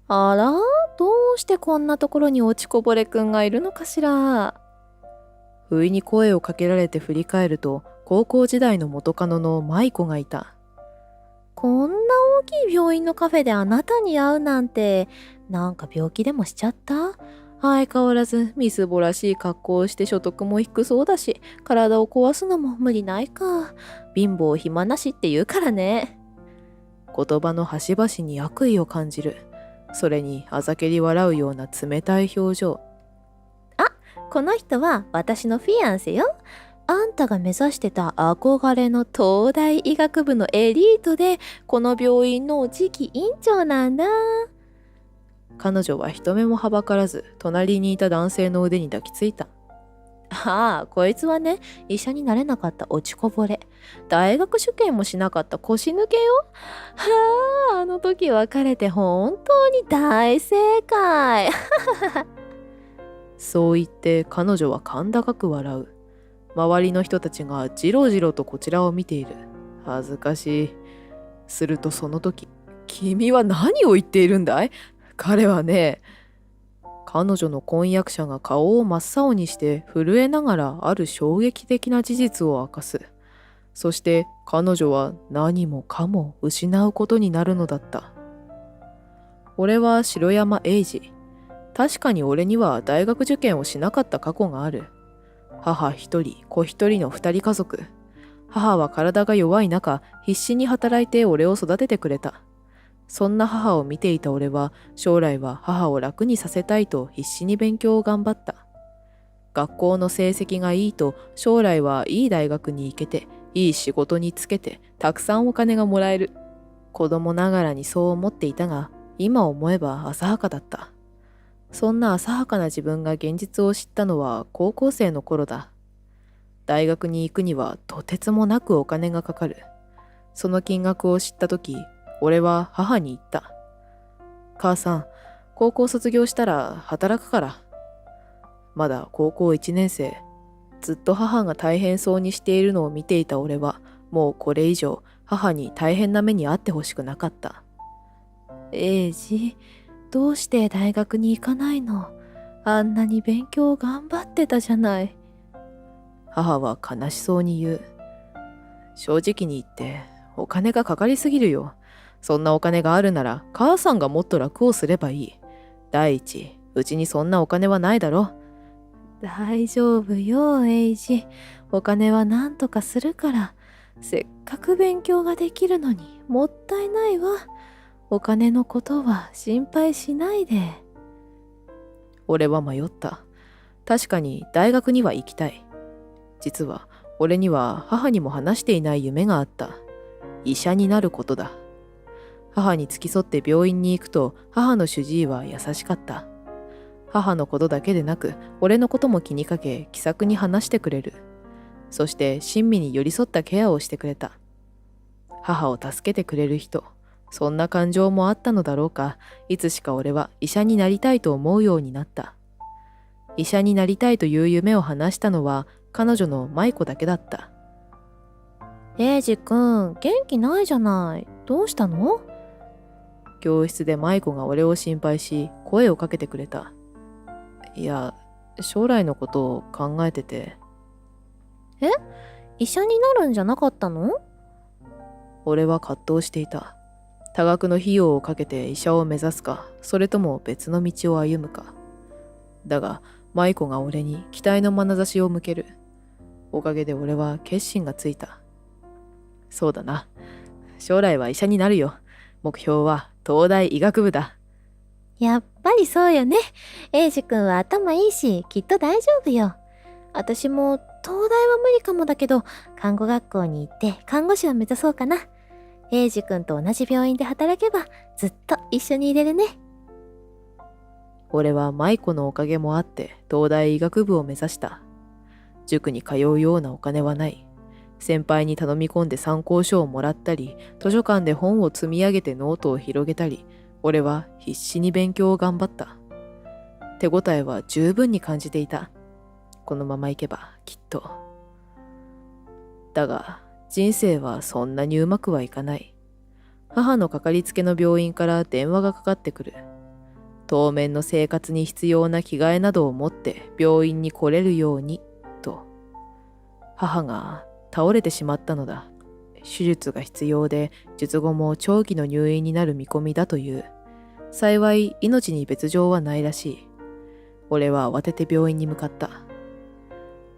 あら、どうしてこんなところに落ちこぼれくんがいるのかしら。不意に声をかけられて振り返ると、高校時代の元カノの舞子がいた。こんな大きい病院のカフェであなたに会うなんて、なんか病気でもしちゃった？相変わらずみすぼらしい格好をして所得も低そうだし、体を壊すのも無理ないか。貧乏暇なしって言うからね。言葉の端々に悪意を感じる。それにあざけり笑うような冷たい表情。この人は私のフィアンセよ。あんたが目指してた憧れの東大医学部のエリートで、この病院の次期院長なんだ。彼女は人目もはばからず、隣にいた男性の腕に抱きついた。ああ、こいつはね、医者になれなかった落ちこぼれ。大学受験もしなかった腰抜けよ。はあ、あの時別れて本当に大正解。そう言って彼女は甲高く笑う。周りの人たちがじろじろとこちらを見ている。恥ずかしい。するとその時、君は何を言っているんだい？彼はね、彼女の婚約者が顔を真っ青にして震えながらある衝撃的な事実を明かす。そして彼女は何もかも失うことになるのだった。俺は城山英二。確かに俺には大学受験をしなかった過去がある。母一人、子一人の二人家族。母は体が弱い中、必死に働いて俺を育ててくれた。そんな母を見ていた俺は、将来は母を楽にさせたいと必死に勉強を頑張った。学校の成績がいいと、将来はいい大学に行けて、いい仕事に就けて、たくさんお金がもらえる。子供ながらにそう思っていたが、今思えば浅はかだった。そんな浅はかな自分が現実を知ったのは高校生の頃だ。大学に行くにはとてつもなくお金がかかる。その金額を知ったとき、俺は母に言った。母さん、高校卒業したら働くから。まだ高校1年生。ずっと母が大変そうにしているのを見ていた俺は、もうこれ以上母に大変な目に遭ってほしくなかった。英二、どうして大学に行かないの？あんなに勉強頑張ってたじゃない。母は悲しそうに言う。正直に言って、お金がかかりすぎるよ。そんなお金があるなら、母さんがもっと楽をすればいい。第一、うちにそんなお金はないだろ。大丈夫よ、エイジ。お金は何とかするから。せっかく勉強ができるのにもったいないわ。お金のことは心配しないで。俺は迷った。確かに大学には行きたい。実は俺には母にも話していない夢があった。医者になることだ。母に付き添って病院に行くと母の主治医は優しかった。母のことだけでなく俺のことも気にかけ気さくに話してくれる。そして親身に寄り添ったケアをしてくれた。母を助けてくれる人。そんな感情もあったのだろうか。いつしか俺は医者になりたいと思うようになった。医者になりたいという夢を話したのは彼女の舞子だけだった。エイジくん、元気ないじゃない。どうしたの？教室で舞子が俺を心配し声をかけてくれた。いや、将来のことを考えてて。え？医者になるんじゃなかったの？俺は葛藤していた。多額の費用をかけて医者を目指すか、それとも別の道を歩むか。だが、舞子が俺に期待の眼差しを向ける。おかげで俺は決心がついた。そうだな。将来は医者になるよ。目標は東大医学部だ。やっぱりそうよね。エイジくんは頭いいし、きっと大丈夫よ。私も東大は無理かもだけど、看護学校に行って看護師を目指そうかな。エイジくんと同じ病院で働けばずっと一緒にいれるね。俺は舞子のおかげもあって東大医学部を目指した。塾に通うようなお金はない。先輩に頼み込んで参考書をもらったり、図書館で本を積み上げてノートを広げたり、俺は必死に勉強を頑張った。手応えは十分に感じていた。このままいけばきっと。だが、人生はそんなにうまくはいかない。母のかかりつけの病院から電話がかかってくる。当面の生活に必要な着替えなどを持って病院に来れるようにと。母が倒れてしまったのだ。手術が必要で術後も長期の入院になる見込みだという。幸い命に別状はないらしい。俺は慌てて病院に向かった。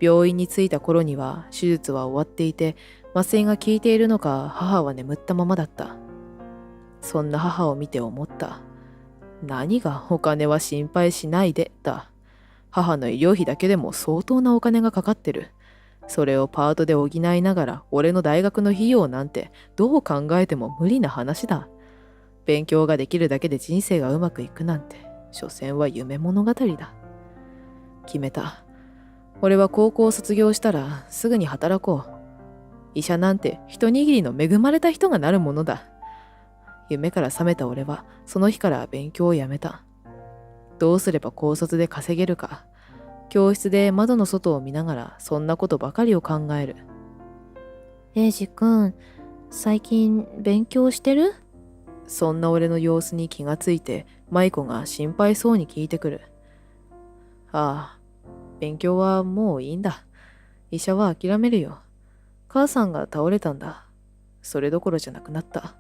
病院に着いた頃には手術は終わっていて、麻酔が効いているのか母は眠ったままだった。そんな母を見て思った。何がお金は心配しないでだ。母の医療費だけでも相当なお金がかかってる。それをパートで補いながら俺の大学の費用なんてどう考えても無理な話だ。勉強ができるだけで人生がうまくいくなんて、所詮は夢物語だ。決めた。俺は高校を卒業したらすぐに働こう。医者なんて一握りの恵まれた人がなるものだ。夢から覚めた俺はその日から勉強をやめた。どうすれば高卒で稼げるか。教室で窓の外を見ながらそんなことばかりを考える。エイジ君、最近勉強してる？そんな俺の様子に気がついて舞子が心配そうに聞いてくる。ああ、勉強はもういいんだ。医者は諦めるよ。母さんが倒れたんだ。それどころじゃなくなった。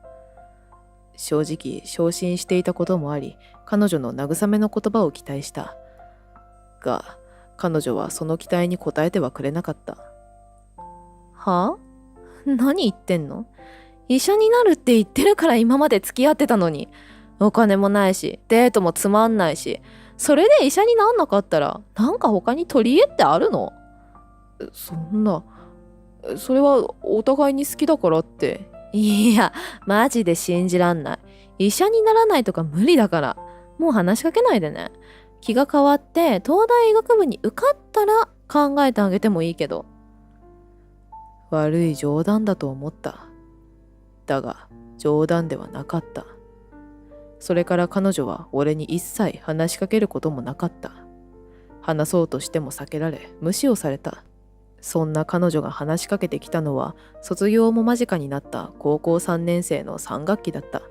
正直昇進していたこともあり、彼女の慰めの言葉を期待した。が、彼女はその期待に応えてはくれなかった。は？何言ってんの？医者になるって言ってるから今まで付き合ってたのに。お金もないし、デートもつまんないし、それで医者になんなかったら、なんか他に取り柄ってあるの？そんな、それはお互いに好きだからって。いや、マジで信じらんない。医者にならないとか無理だから。もう話しかけないでね。気が変わって東大医学部に受かったら考えてあげてもいいけど。悪い冗談だと思った。だが冗談ではなかった。それから彼女は俺に一切話しかけることもなかった。話そうとしても避けられ無視をされた。そんな彼女が話しかけてきたのは卒業も間近になった高校3年生の3学期だった。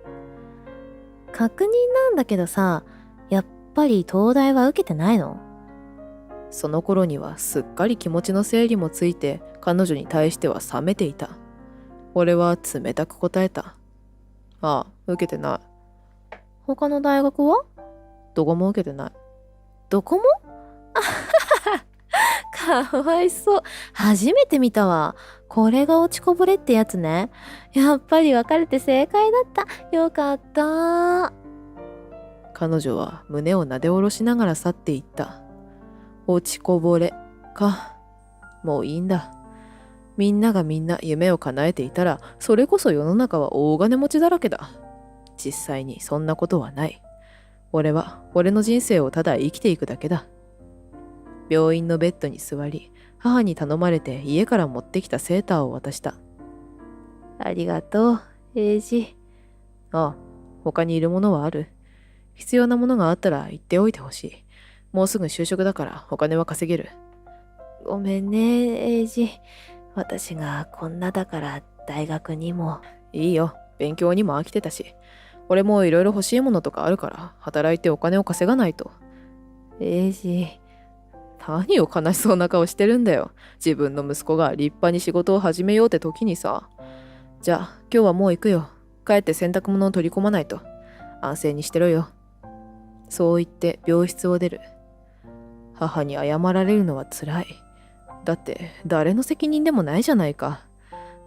確認なんだけどさ、やっぱり東大は受けてないの？その頃にはすっかり気持ちの整理もついて彼女に対しては冷めていた。俺は冷たく答えた。ああ、受けてない。他の大学は？どこも受けてない。どこも？かわいそう。初めて見たわ。これが落ちこぼれってやつね。やっぱり別れて正解だった。よかった。彼女は胸をなで下ろしながら去っていった。落ちこぼれか。もういいんだ。みんながみんな夢を叶えていたら、それこそ世の中は大金持ちだらけだ。実際にそんなことはない。俺は俺の人生をただ生きていくだけだ。病院のベッドに座り、母に頼まれて家から持ってきたセーターを渡した。ありがとう、エイジ。ああ、他にいるものはある？必要なものがあったら言っておいてほしい。もうすぐ就職だからお金は稼げる。ごめんね、エイジ。私がこんなだから大学にも。いいよ、勉強にも飽きてたし。俺もいろいろ欲しいものとかあるから働いてお金を稼がないと。エイジ。何を悲しそうな顔してるんだよ。自分の息子が立派に仕事を始めようって時にさ。じゃあ今日はもう行くよ。帰って洗濯物を取り込まないと。安静にしてろよ。そう言って病室を出る。母に謝られるのは辛い。だって誰の責任でもないじゃないか。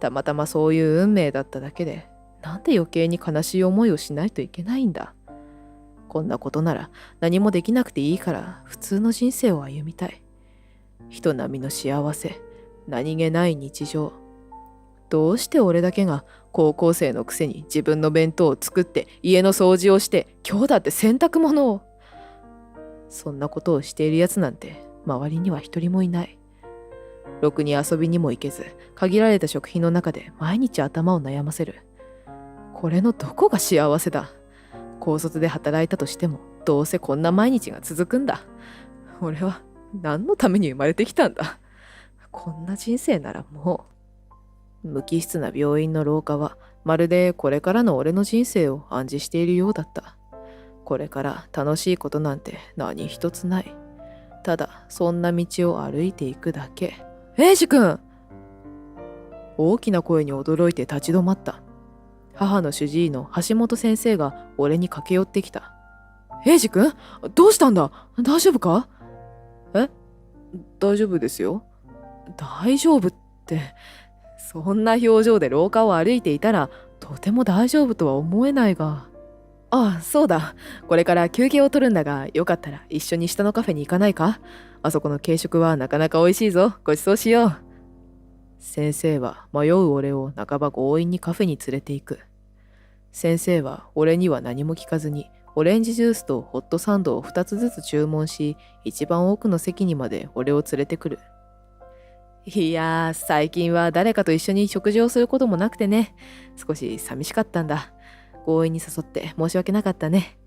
たまたまそういう運命だっただけで、なんで余計に悲しい思いをしないといけないんだ。こんなことなら何もできなくていいから普通の人生を歩みたい。人並みの幸せ、何気ない日常。どうして俺だけが高校生のくせに自分の弁当を作って家の掃除をして今日だって洗濯物を。そんなことをしているやつなんて周りには一人もいない。ろくに遊びにも行けず限られた食費の中で毎日頭を悩ませる。これのどこが幸せだ。高卒で働いたとしてもどうせこんな毎日が続くんだ。俺は何のために生まれてきたんだ。こんな人生ならもう。無機質な病院の廊下はまるでこれからの俺の人生を暗示しているようだった。これから楽しいことなんて何一つない。ただそんな道を歩いていくだけ。英二君！大きな声に驚いて立ち止まった。母の主治医の橋本先生が俺に駆け寄ってきた。英二君？どうしたんだ？大丈夫か？え？大丈夫ですよ。大丈夫って、そんな表情で廊下を歩いていたらとても大丈夫とは思えないが。ああ、そうだ。これから休憩を取るんだが、よかったら一緒に下のカフェに行かないか？あそこの軽食はなかなか美味しいぞ。ごちそうしよう。先生は迷う俺を半ば強引にカフェに連れて行く。先生は俺には何も聞かずに、オレンジジュースとホットサンドを2つずつ注文し、一番奥の席にまで俺を連れてくる。いやー、最近は誰かと一緒に食事をすることもなくてね、少し寂しかったんだ。強引に誘って申し訳なかったね。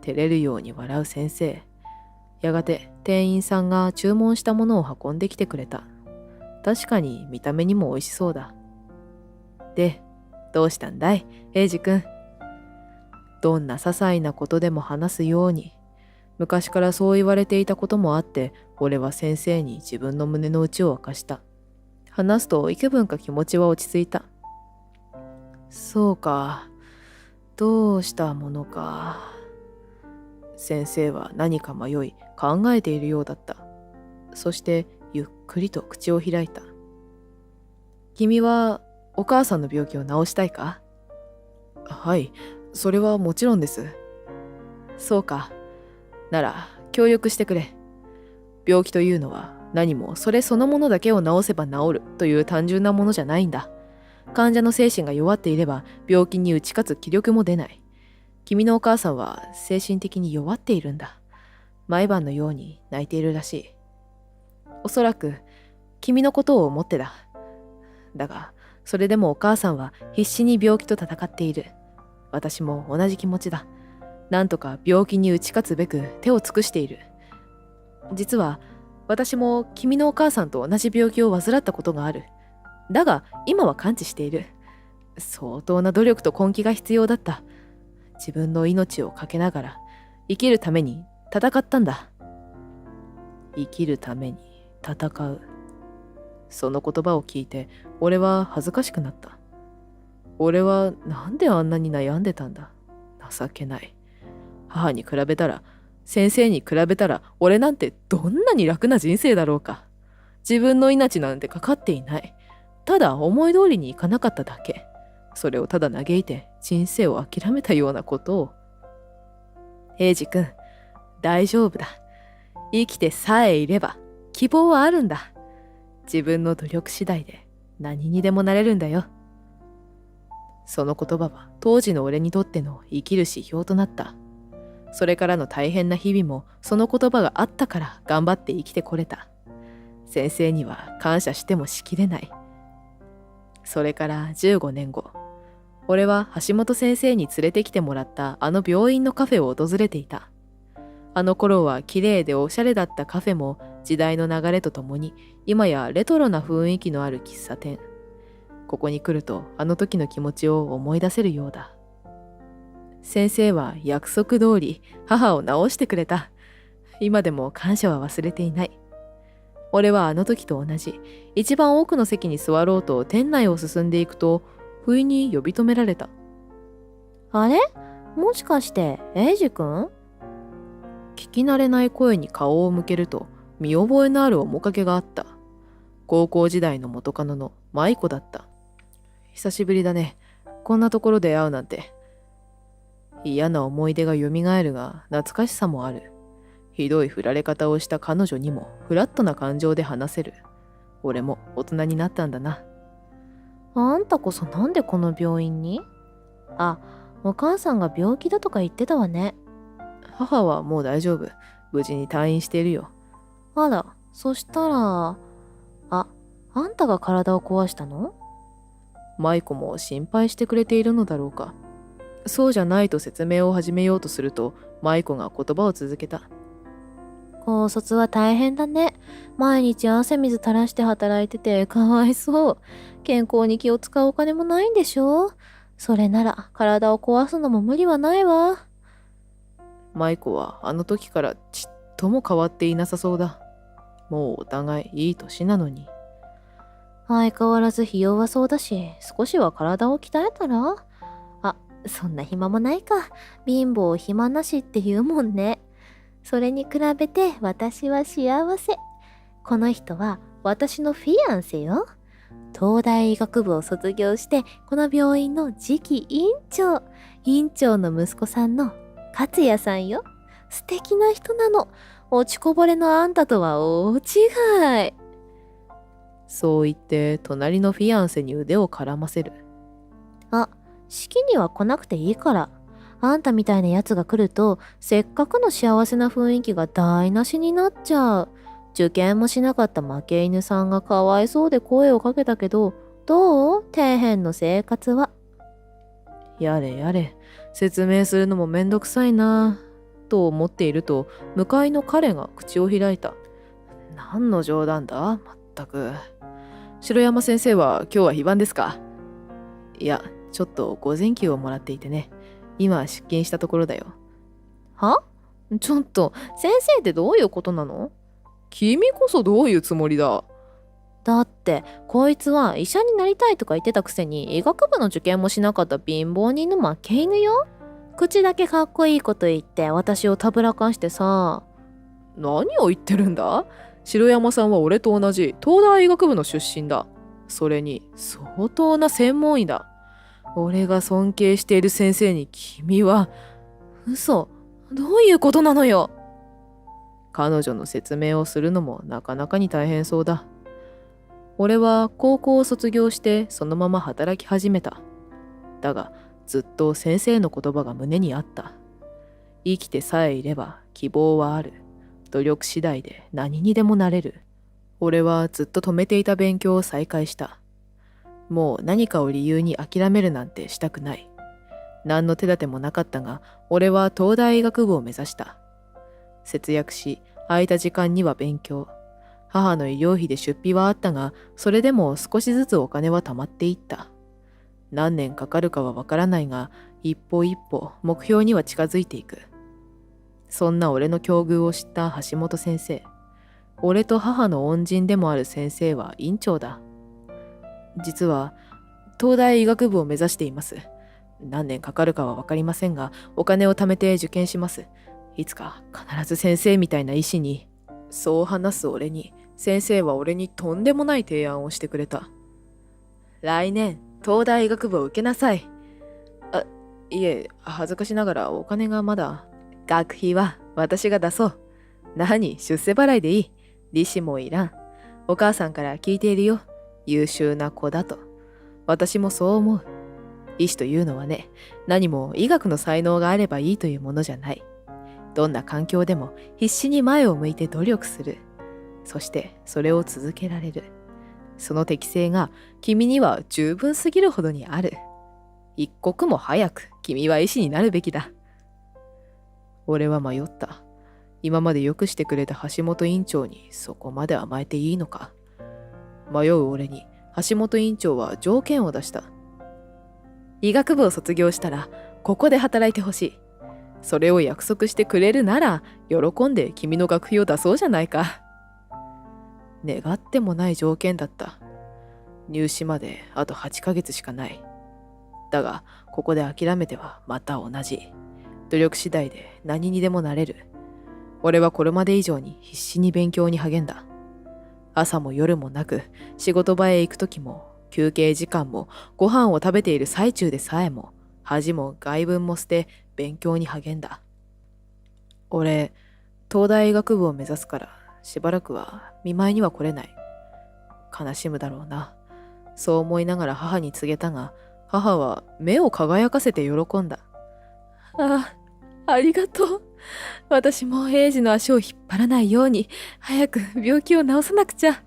照れるように笑う先生。やがて店員さんが注文したものを運んできてくれた。確かに見た目にも美味しそうだ。で、どうしたんだい、英二君。どんな些細なことでも話すように。昔からそう言われていたこともあって、俺は先生に自分の胸の内を明かした。話すと幾分か気持ちは落ち着いた。そうか。どうしたものか。先生は何か迷い考えているようだった。そしてゆっくりと口を開いた。君はお母さんの病気を治したいか？はい、それはもちろんです。そうか。なら協力してくれ。病気というのは何もそれそのものだけを治せば治るという単純なものじゃないんだ。患者の精神が弱っていれば病気に打ち勝つ気力も出ない。君のお母さんは精神的に弱っているんだ。毎晩のように泣いているらしい。おそらく君のことを思ってだ。だがそれでもお母さんは必死に病気と戦っている。私も同じ気持ちだ。なんとか病気に打ち勝つべく手を尽くしている。実は私も君のお母さんと同じ病気を患ったことがある。だが今は完治している。相当な努力と根気が必要だった。自分の命をかけながら生きるために戦ったんだ。生きるために戦う。その言葉を聞いて俺は恥ずかしくなった。俺はなんであんなに悩んでたんだ。情けない。母に比べたら、先生に比べたら俺なんてどんなに楽な人生だろうか。自分の命なんてかかっていない。ただ思い通りにいかなかっただけ。それをただ嘆いて人生を諦めたようなことを。英二君、大丈夫だ。生きてさえいれば希望はあるんだ。自分の努力次第で何にでもなれるんだよ。その言葉は当時の俺にとっての生きる指標となった。それからの大変な日々もその言葉があったから頑張って生きてこれた。先生には感謝してもしきれない。それから15年後、俺は橋本先生に連れてきてもらったあの病院のカフェを訪れていた。あの頃は綺麗でおしゃれだったカフェも時代の流れとともに今やレトロな雰囲気のある喫茶店。ここに来るとあの時の気持ちを思い出せるようだ。先生は約束通り母を治してくれた。今でも感謝は忘れていない。俺はあの時と同じ一番奥の席に座ろうと店内を進んでいくと不意に呼び止められた。あれ？もしかして英二君？聞き慣れない声に顔を向けると見覚えのある面影があった。高校時代の元カノの舞子だった。久しぶりだね。こんなところで会うなんて。嫌な思い出がよみがえるが懐かしさもある。ひどい振られ方をした彼女にもフラットな感情で話せる。俺も大人になったんだな。あんたこそなんでこの病院に？あ、お母さんが病気だとか言ってたわね。母はもう大丈夫。無事に退院しているよ。あら、そしたら、あんたが体を壊したの？舞子も心配してくれているのだろうか。そうじゃないと説明を始めようとすると舞子が言葉を続けた。高卒は大変だね。毎日汗水垂らして働いててかわいそう。健康に気を使うお金もないんでしょ？それなら体を壊すのも無理はないわ。舞子はあの時からちっとも変わっていなさそうだ。もうお互いいい年なのに。相変わらずひ弱そうだし、少しは体を鍛えたら？あ、そんな暇もないか。貧乏暇なしって言うもんね。それに比べて私は幸せ。この人は私のフィアンセよ。東大医学部を卒業して、この病院の次期院長の息子さんの勝也さんよ。素敵な人なの。落ちこぼれのあんたとは大違い。そう言って隣のフィアンセに腕を絡ませる。あ、式には来なくていいから。あんたみたいなやつが来ると、せっかくの幸せな雰囲気が台無しになっちゃう。受験もしなかった負け犬さんがかわいそうで声をかけたけど、どう？底辺の生活は。やれやれ、説明するのもめんどくさいなと思っていると、向かいの彼が口を開いた。何の冗談だ、まったく。城山先生は今日は非番ですか？いや、ちょっと午前休をもらっていてね。今出勤したところだよ。は？ちょっと、先生ってどういうことなの？君こそどういうつもりだ？だって、こいつは医者になりたいとか言ってたくせに、医学部の受験もしなかった貧乏人の負け犬よ。口だけかっこいいこと言って私をたぶらかしてさ。何を言ってるんだ？城山さんは俺と同じ東大医学部の出身だ。それに相当な専門医だ。俺が尊敬している先生に君は。嘘。どういうことなのよ。彼女の説明をするのもなかなかに大変そうだ。俺は高校を卒業してそのまま働き始めた。だがずっと先生の言葉が胸にあった。生きてさえいれば希望はある。努力次第で何にでもなれる。俺はずっと止めていた勉強を再開した。もう何かを理由に諦めるなんてしたくない。何の手立てもなかったが、俺は東大医学部を目指した。節約し、空いた時間には勉強。母の医療費で出費はあったが、それでも少しずつお金は貯まっていった。何年かかるかはわからないが、一歩一歩目標には近づいていく。そんな俺の境遇を知った橋本先生。俺と母の恩人でもある先生は院長だ。実は、東大医学部を目指しています。何年かかるかはわかりませんが、お金を貯めて受験します。いつか必ず先生みたいな医師に。そう話す俺に、先生は俺にとんでもない提案をしてくれた。来年、東大医学部を受けなさい。いえ、恥ずかしながらお金がまだ。学費は私が出そう。何、出世払いでいい。利子もいらん。お母さんから聞いているよ。優秀な子だと。私もそう思う。医師というのはね、何も医学の才能があればいいというものじゃない。どんな環境でも必死に前を向いて努力する。そしてそれを続けられる。その適性が君には十分すぎるほどにある。一刻も早く君は医師になるべきだ。俺は迷った。今までよくしてくれた橋本院長にそこまで甘えていいのか。迷う俺に橋本院長は条件を出した。医学部を卒業したらここで働いてほしい。それを約束してくれるなら喜んで君の学費を出そうじゃないか。願ってもない条件だった。入試まであと8ヶ月しかない。だがここで諦めてはまた同じ。努力次第で何にでもなれる。俺はこれまで以上に必死に勉強に励んだ。朝も夜もなく仕事場へ行く時も休憩時間もご飯を食べている最中でさえも恥も外文も捨て勉強に励んだ。俺、東大医学部を目指すからしばらくは見舞いには来れない。悲しむだろうな。そう思いながら母に告げたが、母は目を輝かせて喜んだ。ありがとう。私も英治の足を引っ張らないように早く病気を治さなくちゃ。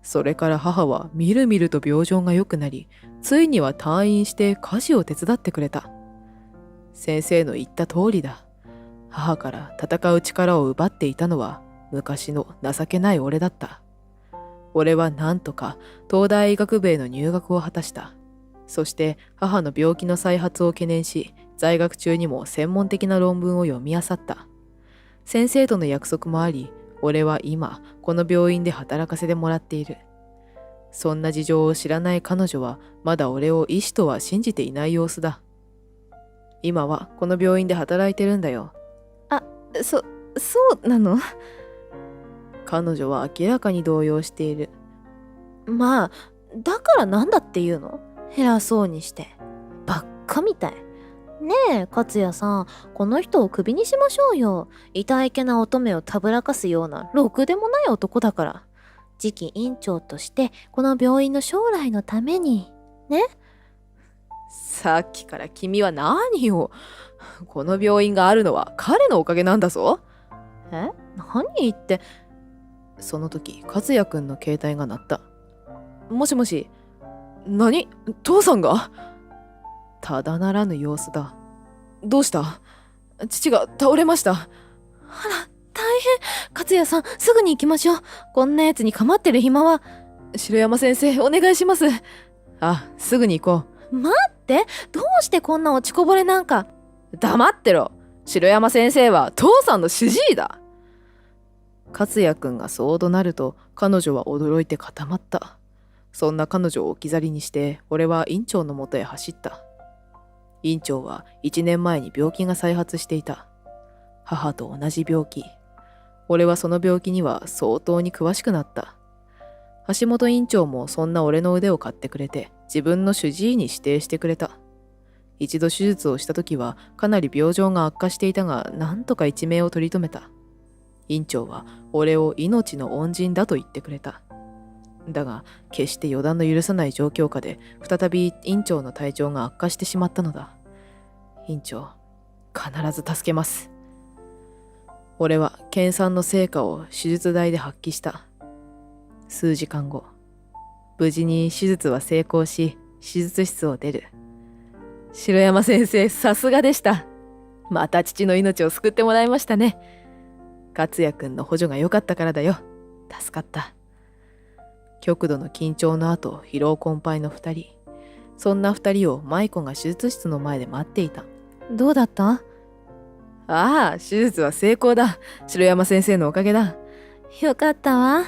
それから母はみるみると病状が良くなり、ついには退院して家事を手伝ってくれた。先生の言った通りだ。母から戦う力を奪っていたのは昔の情けない俺だった。俺はなんとか東大医学部への入学を果たした。そして母の病気の再発を懸念し、在学中にも専門的な論文を読み漁った。先生との約束もあり、俺は今この病院で働かせてもらっている。そんな事情を知らない彼女はまだ俺を医師とは信じていない様子だ。今はこの病院で働いてるんだよ。そうなの？彼女は明らかに動揺している。まあ、だからなんだっていうの？偉そうにして。ばっかみたい。ねえ、勝也さん、この人をクビにしましょうよ。痛いけな乙女をたぶらかすような、ろくでもない男だから。次期院長として、この病院の将来のために。ね？さっきから君は何を。この病院があるのは彼のおかげなんだぞ。何言って。その時、和也くんの携帯が鳴った。もしもし。何？父さんが？ただならぬ様子だ。どうした？父が倒れました。あら、大変。勝也さん、すぐに行きましょう。こんなやつに構ってる暇は。城山先生、お願いします。あ、すぐに行こう。待って、どうしてこんな落ちこぼれなんか。黙ってろ。城山先生は父さんの主治医だ。勝也くんがそう怒鳴ると、彼女は驚いて固まった。そんな彼女を置き去りにして、俺は院長のもとへ走った。院長は1年前に病気が再発していた。母と同じ病気。俺はその病気には相当に詳しくなった。橋本院長もそんな俺の腕を買ってくれて、自分の主治医に指定してくれた。一度手術をした時はかなり病状が悪化していたが、なんとか一命を取り留めた。院長は俺を命の恩人だと言ってくれた。だが決して予断の許さない状況下で再び院長の体調が悪化してしまったのだ。院長、必ず助けます。俺は研鑽の成果を手術台で発揮した。数時間後、無事に手術は成功し、手術室を出る。城山先生、さすがでした。また父の命を救ってもらいましたね。勝也くんの補助が良かったからだよ。助かった。極度の緊張の後、疲労困憊の2人。そんな2人を舞子が手術室の前で待っていた。どうだった？ああ、手術は成功だ。城山先生のおかげだ。よかったわ。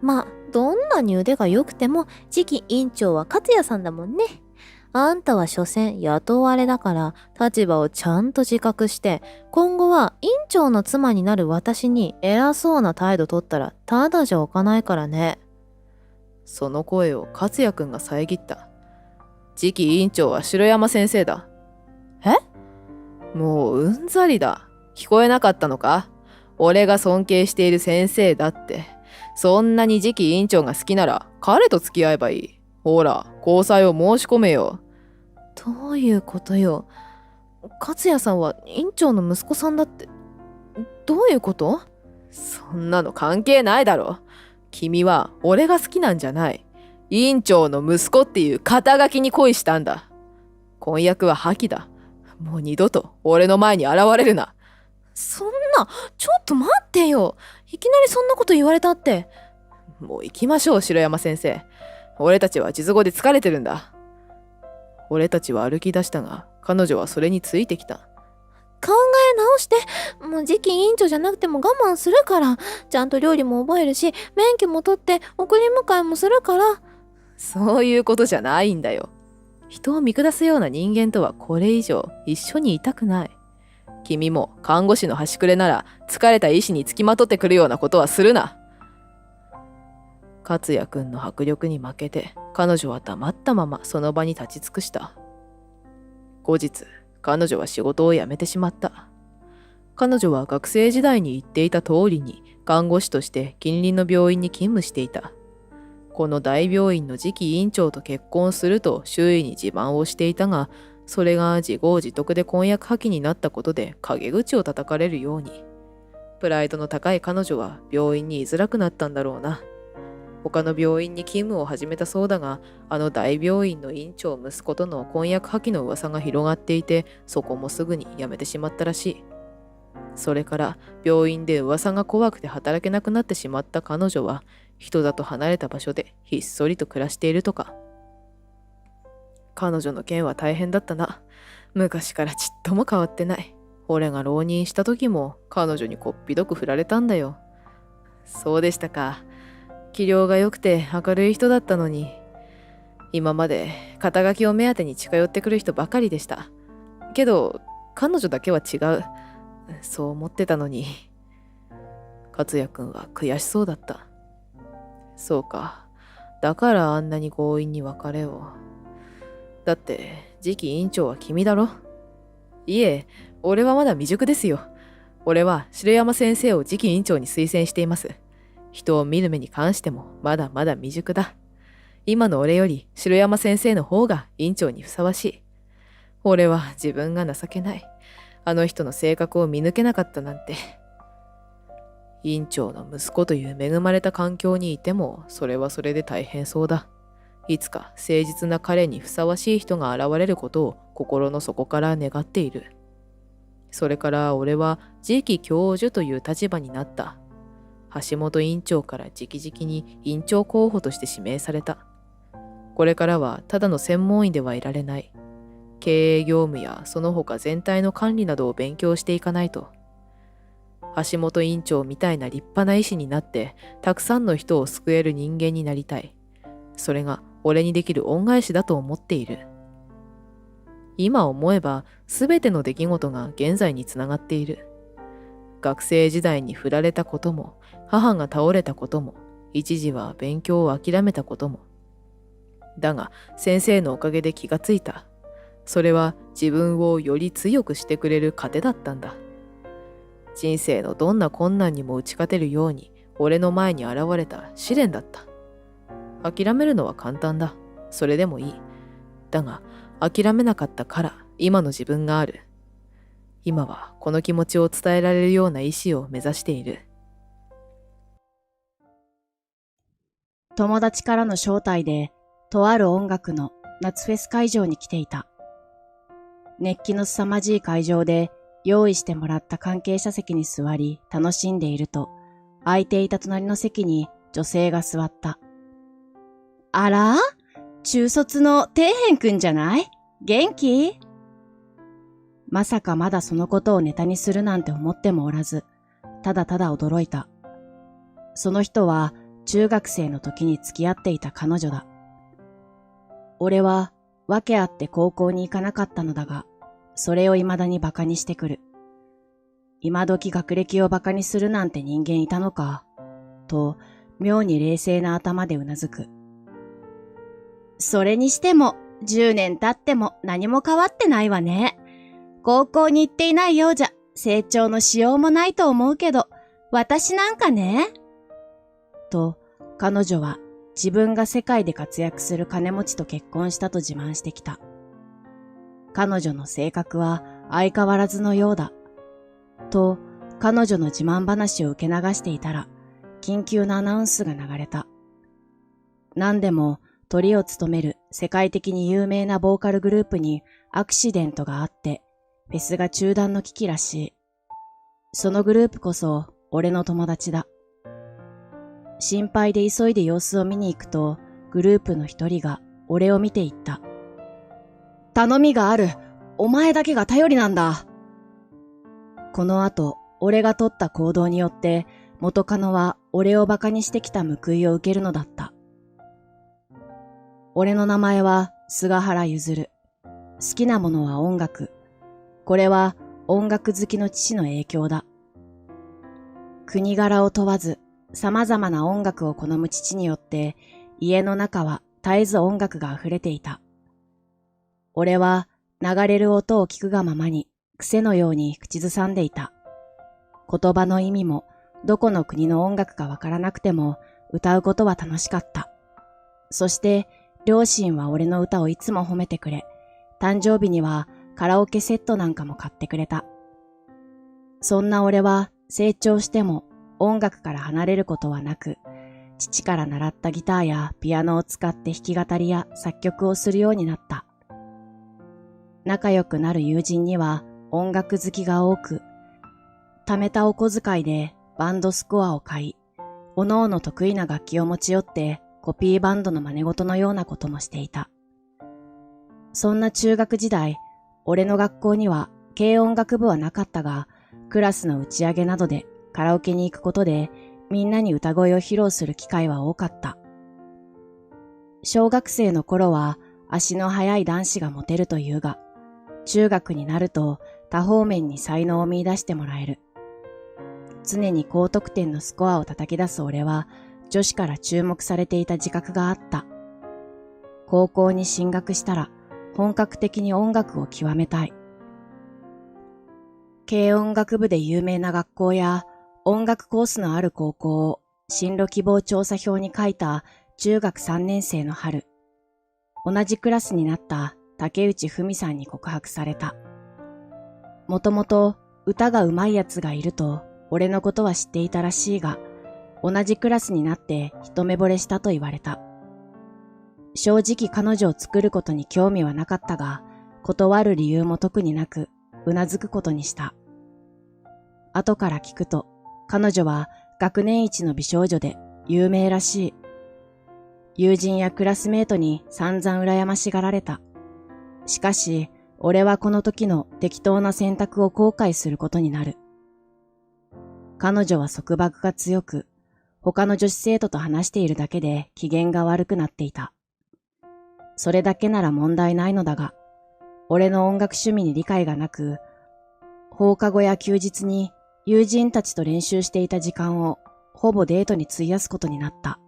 まあ、どんなに腕が良くても次期院長は勝也さんだもんね。あんたは所詮雇われだから立場をちゃんと自覚して、今後は院長の妻になる私に偉そうな態度取ったらただじゃおかないからね。その声を勝也くんが遮った。次期委員長は城山先生だ。え？もううんざりだ。聞こえなかったのか？俺が尊敬している先生だって。そんなに次期委員長が好きなら彼と付き合えばいい。ほら、交際を申し込めよ。どういうことよ。勝也さんは院長の息子さんだって。どういうこと？そんなの関係ないだろ。君は俺が好きなんじゃない。委員長の息子っていう肩書きに恋したんだ。婚約は破棄だ。もう二度と俺の前に現れるな。そんな、ちょっと待ってよ。いきなりそんなこと言われたって。もう行きましょう、城山先生。俺たちは術後で疲れてるんだ。俺たちは歩き出したが、彼女はそれについてきた。考え直して。もう次期委員長じゃなくても我慢するから。ちゃんと料理も覚えるし、免許も取って送り迎えもするから。そういうことじゃないんだよ。人を見下すような人間とはこれ以上一緒にいたくない。君も看護師の端くれなら疲れた医師につきまとってくるようなことはするな。勝也くんの迫力に負けて彼女は黙ったままその場に立ち尽くした。後日、彼女は仕事を辞めてしまった。彼女は学生時代に言っていた通りに看護師として近隣の病院に勤務していた。この大病院の次期院長と結婚すると周囲に自慢をしていたが、それが自業自得で婚約破棄になったことで陰口を叩かれるように。プライドの高い彼女は病院に居づらくなったんだろうな。他の病院に勤務を始めたそうだが、あの大病院の院長息子との婚約破棄の噂が広がっていて、そこもすぐに辞めてしまったらしい。それから病院で噂が怖くて働けなくなってしまった彼女は、人里離れた場所でひっそりと暮らしているとか。彼女の件は大変だったな。昔からちっとも変わってない。俺が浪人した時も彼女にこっぴどく振られたんだよ。そうでしたか。器量が良くて明るい人だったのに、今まで肩書きを目当てに近寄ってくる人ばかりでした。けど彼女だけは違う。そう思ってたのに。勝也くんは悔しそうだった。そうか。だからあんなに強引に別れを。だって次期委員長は君だろ。いえ、俺はまだ未熟ですよ。俺は城山先生を次期委員長に推薦しています。人を見る目に関してもまだまだ未熟だ。今の俺より城山先生の方が委員長にふさわしい。俺は自分が情けない。あの人の性格を見抜けなかったなんて。委員長の息子という恵まれた環境にいても、それはそれで大変そうだ。いつか誠実な彼にふさわしい人が現れることを心の底から願っている。それから俺は次期教授という立場になった。橋本委員長から直々に委員長候補として指名された。これからはただの専門医ではいられない。経営業務やその他全体の管理などを勉強していかないと。橋本委員長みたいな立派な医師になってたくさんの人を救える人間になりたい。それが俺にできる恩返しだと思っている。今思えば全ての出来事が現在につながっている。学生時代に振られたことも、母が倒れたことも、一時は勉強を諦めたことも。だが先生のおかげで気がついた。それは自分をより強くしてくれる糧だったんだ。人生のどんな困難にも打ち勝てるように俺の前に現れた試練だった。諦めるのは簡単だ。それでもいい。だが諦めなかったから今の自分がある。今はこの気持ちを伝えられるような医師を目指している。友達からの招待で、とある音楽の夏フェス会場に来ていた。熱気の凄まじい会場で用意してもらった関係者席に座り楽しんでいると、空いていた隣の席に女性が座った。あら？中卒の底辺くんじゃない？元気？まさかまだそのことをネタにするなんて思ってもおらず、ただただ驚いた。その人は中学生の時に付き合っていた彼女だ。俺は訳あって高校に行かなかったのだが、それを未だに馬鹿にしてくる。今時学歴を馬鹿にするなんて人間いたのか、と妙に冷静な頭でうなずく。それにしても10年経っても何も変わってないわね。高校に行っていないようじゃ成長のしようもないと思うけど、私なんかね。と、彼女は自分が世界で活躍する金持ちと結婚したと自慢してきた。彼女の性格は相変わらずのようだ。と、彼女の自慢話を受け流していたら、緊急のアナウンスが流れた。何でも、トリを務める世界的に有名なボーカルグループにアクシデントがあって、フェスが中断の危機らしい。そのグループこそ俺の友達だ。心配で急いで様子を見に行くと、グループの一人が俺を見て言った。頼みがある。お前だけが頼りなんだ。この後、俺が取った行動によって、元カノは俺を馬鹿にしてきた報いを受けるのだった。俺の名前は菅原ゆずる。好きなものは音楽。これは音楽好きの父の影響だ。国柄を問わず、様々な音楽を好む父によって、家の中は絶えず音楽が溢れていた。俺は流れる音を聞くがままに癖のように口ずさんでいた。言葉の意味もどこの国の音楽かわからなくても歌うことは楽しかった。そして両親は俺の歌をいつも褒めてくれ、誕生日にはカラオケセットなんかも買ってくれた。そんな俺は成長しても音楽から離れることはなく、父から習ったギターやピアノを使って弾き語りや作曲をするようになった。仲良くなる友人には音楽好きが多く、貯めたお小遣いでバンドスコアを買い、おのおの得意な楽器を持ち寄ってコピーバンドの真似事のようなこともしていた。そんな中学時代、俺の学校には軽音楽部はなかったが、クラスの打ち上げなどでカラオケに行くことでみんなに歌声を披露する機会は多かった。小学生の頃は足の速い男子がモテるというが、中学になると多方面に才能を見出してもらえる。常に高得点のスコアを叩き出す俺は女子から注目されていた自覚があった。高校に進学したら本格的に音楽を極めたい。軽音楽部で有名な学校や音楽コースのある高校を進路希望調査票に書いた中学3年生の春、同じクラスになった竹内文さんに告白された。もともと歌が上手いやつがいると俺のことは知っていたらしいが、同じクラスになって一目惚れしたと言われた。正直彼女を作ることに興味はなかったが、断る理由も特になく、うなずくことにした。後から聞くと、彼女は学年一の美少女で有名らしい。友人やクラスメートに散々羨ましがられた。しかし、俺はこの時の適当な選択を後悔することになる。彼女は束縛が強く、他の女子生徒と話しているだけで機嫌が悪くなっていた。それだけなら問題ないのだが、俺の音楽趣味に理解がなく、放課後や休日に友人たちと練習していた時間をほぼデートに費やすことになった。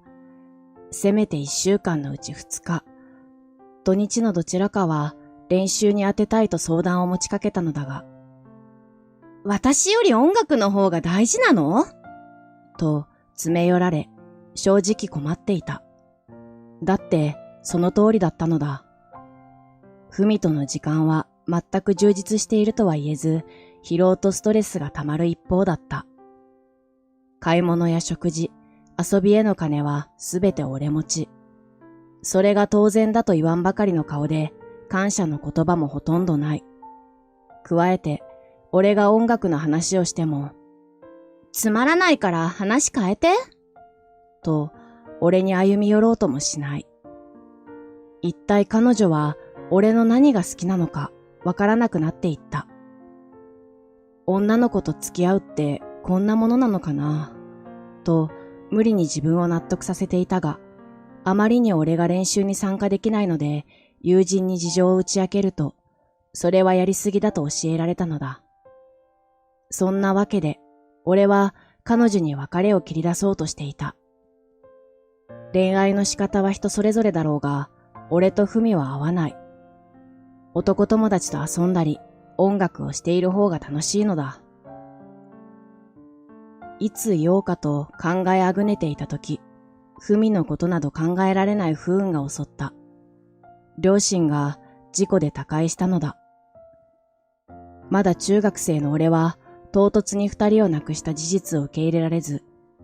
せめて1週間のうち2日、土日のどちらかは練習に当てたいと相談を持ちかけたのだが、私より音楽の方が大事なの？と詰め寄られ、正直困っていた。だって、その通りだったのだ。ふみとの時間は全く充実しているとは言えず、疲労とストレスがたまる一方だった。買い物や食事、遊びへの金はすべて俺持ち。それが当然だと言わんばかりの顔で、感謝の言葉もほとんどない。加えて、俺が音楽の話をしても、つまらないから話変えてと、俺に歩み寄ろうともしない。一体彼女は俺の何が好きなのかわからなくなっていった。女の子と付き合うってこんなものなのかなと無理に自分を納得させていたが、あまりに俺が練習に参加できないので友人に事情を打ち明けると、それはやりすぎだと教えられたのだ。そんなわけで俺は彼女に別れを切り出そうとしていた。恋愛の仕方は人それぞれだろうが、俺とふみは合わない。男友達と遊んだり、音楽をしている方が楽しいのだ。いつ言おうかと考えあぐねていたとき、ふみのことなど考えられない不運が襲った。両親が事故で他界したのだ。まだ中学生の俺は、唐突に二人を亡くした事実を受け入れられず、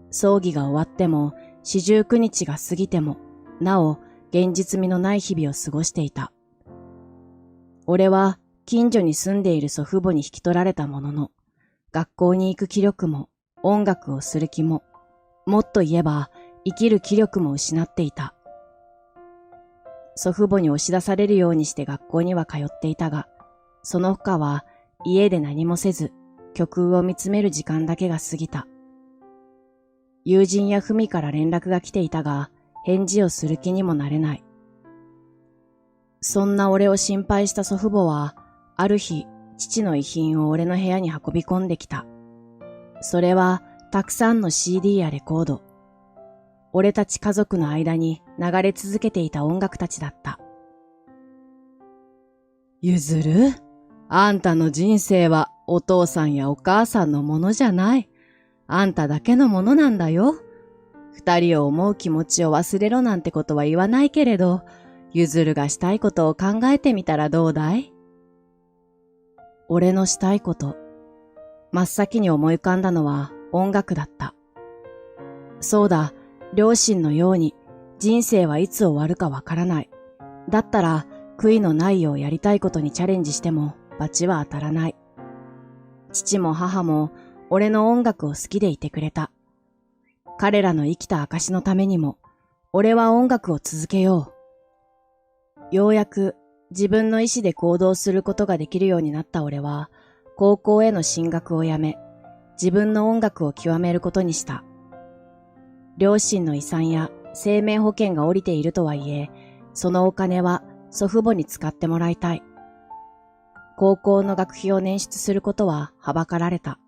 葬儀が終わっても、四十九日が過ぎても、なお、現実味のない日々を過ごしていた。俺は近所に住んでいる祖父母に引き取られたものの、学校に行く気力も音楽をする気も、もっと言えば生きる気力も失っていた。祖父母に押し出されるようにして学校には通っていたが、その他は家で何もせず、極右を見つめる時間だけが過ぎた。友人やふみから連絡が来ていたが、返事をする気にもなれない。そんな俺を心配した祖父母は、ある日、父の遺品を俺の部屋に運び込んできた。それは、たくさんの CD やレコード。俺たち家族の間に流れ続けていた音楽たちだった。ゆずる、あんたの人生はお父さんやお母さんのものじゃない。あんただけのものなんだよ。二人を思う気持ちを忘れろなんてことは言わないけれど、ゆずるがしたいことを考えてみたらどうだい？俺のしたいこと。真っ先に思い浮かんだのは音楽だった。そうだ、両親のように人生はいつ終わるかわからない。だったら悔いのないようやりたいことにチャレンジしても罰は当たらない。父も母も俺の音楽を好きでいてくれた。彼らの生きた証のためにも、俺は音楽を続けよう。ようやく自分の意思で行動することができるようになった俺は、高校への進学をやめ、自分の音楽を極めることにした。両親の遺産や生命保険が下りているとはいえ、そのお金は祖父母に使ってもらいたい。高校の学費を捻出することははばかられた。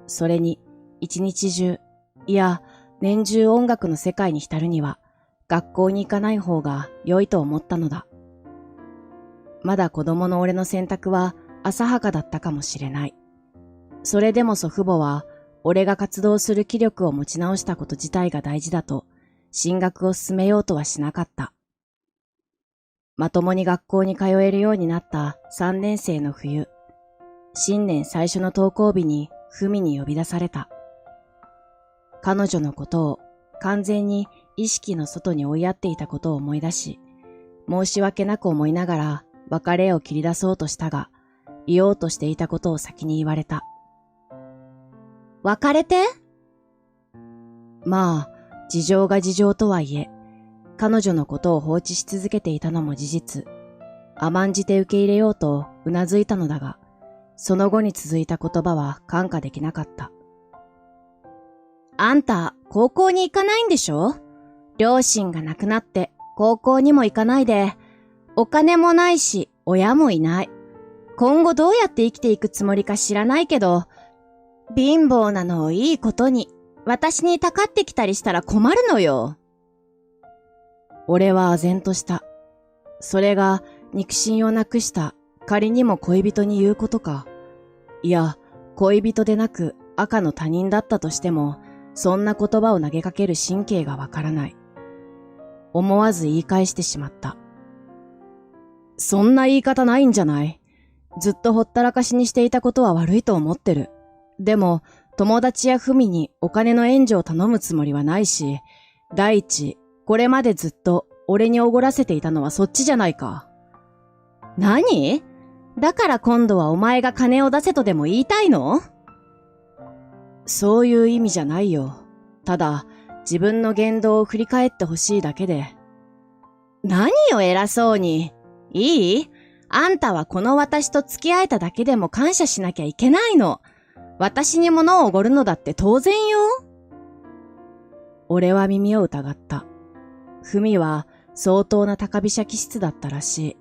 それに、一日中、いや、年中音楽の世界に浸るには、学校に行かない方が良いと思ったのだ。まだ子供の俺の選択は浅はかだったかもしれない。それでも祖父母は、俺が活動する気力を持ち直したこと自体が大事だと、進学を進めようとはしなかった。まともに学校に通えるようになった3年生の冬、新年最初の登校日にふみに呼び出された。彼女のことを完全に意識の外に追いやっていたことを思い出し、申し訳なく思いながら別れを切り出そうとしたが、言おうとしていたことを先に言われた。別れて？まあ、事情が事情とはいえ、彼女のことを放置し続けていたのも事実。甘んじて受け入れようとうなずいたのだが、その後に続いた言葉は看過できなかった。あんた、高校に行かないんでしょ？両親が亡くなって高校にも行かないで、お金もないし親もいない。今後どうやって生きていくつもりか知らないけど、貧乏なのをいいことに、私にたかってきたりしたら困るのよ。俺は唖然とした。それが肉親をなくした仮にも恋人に言うことか。いや、恋人でなく赤の他人だったとしても、そんな言葉を投げかける神経がわからない。思わず言い返してしまった。そんな言い方ないんじゃない？ずっとほったらかしにしていたことは悪いと思ってる。でも、友達やふみにお金の援助を頼むつもりはないし、第一、これまでずっと俺におごらせていたのはそっちじゃないか。何？だから今度はお前が金を出せとでも言いたいの？そういう意味じゃないよ。ただ、自分の言動を振り返ってほしいだけで。何よ偉そうに。いい？あんたはこの私と付き合えただけでも感謝しなきゃいけないの。私に物をおごるのだって当然よ。俺は耳を疑った。ふみは相当な高飛車気質だったらしい。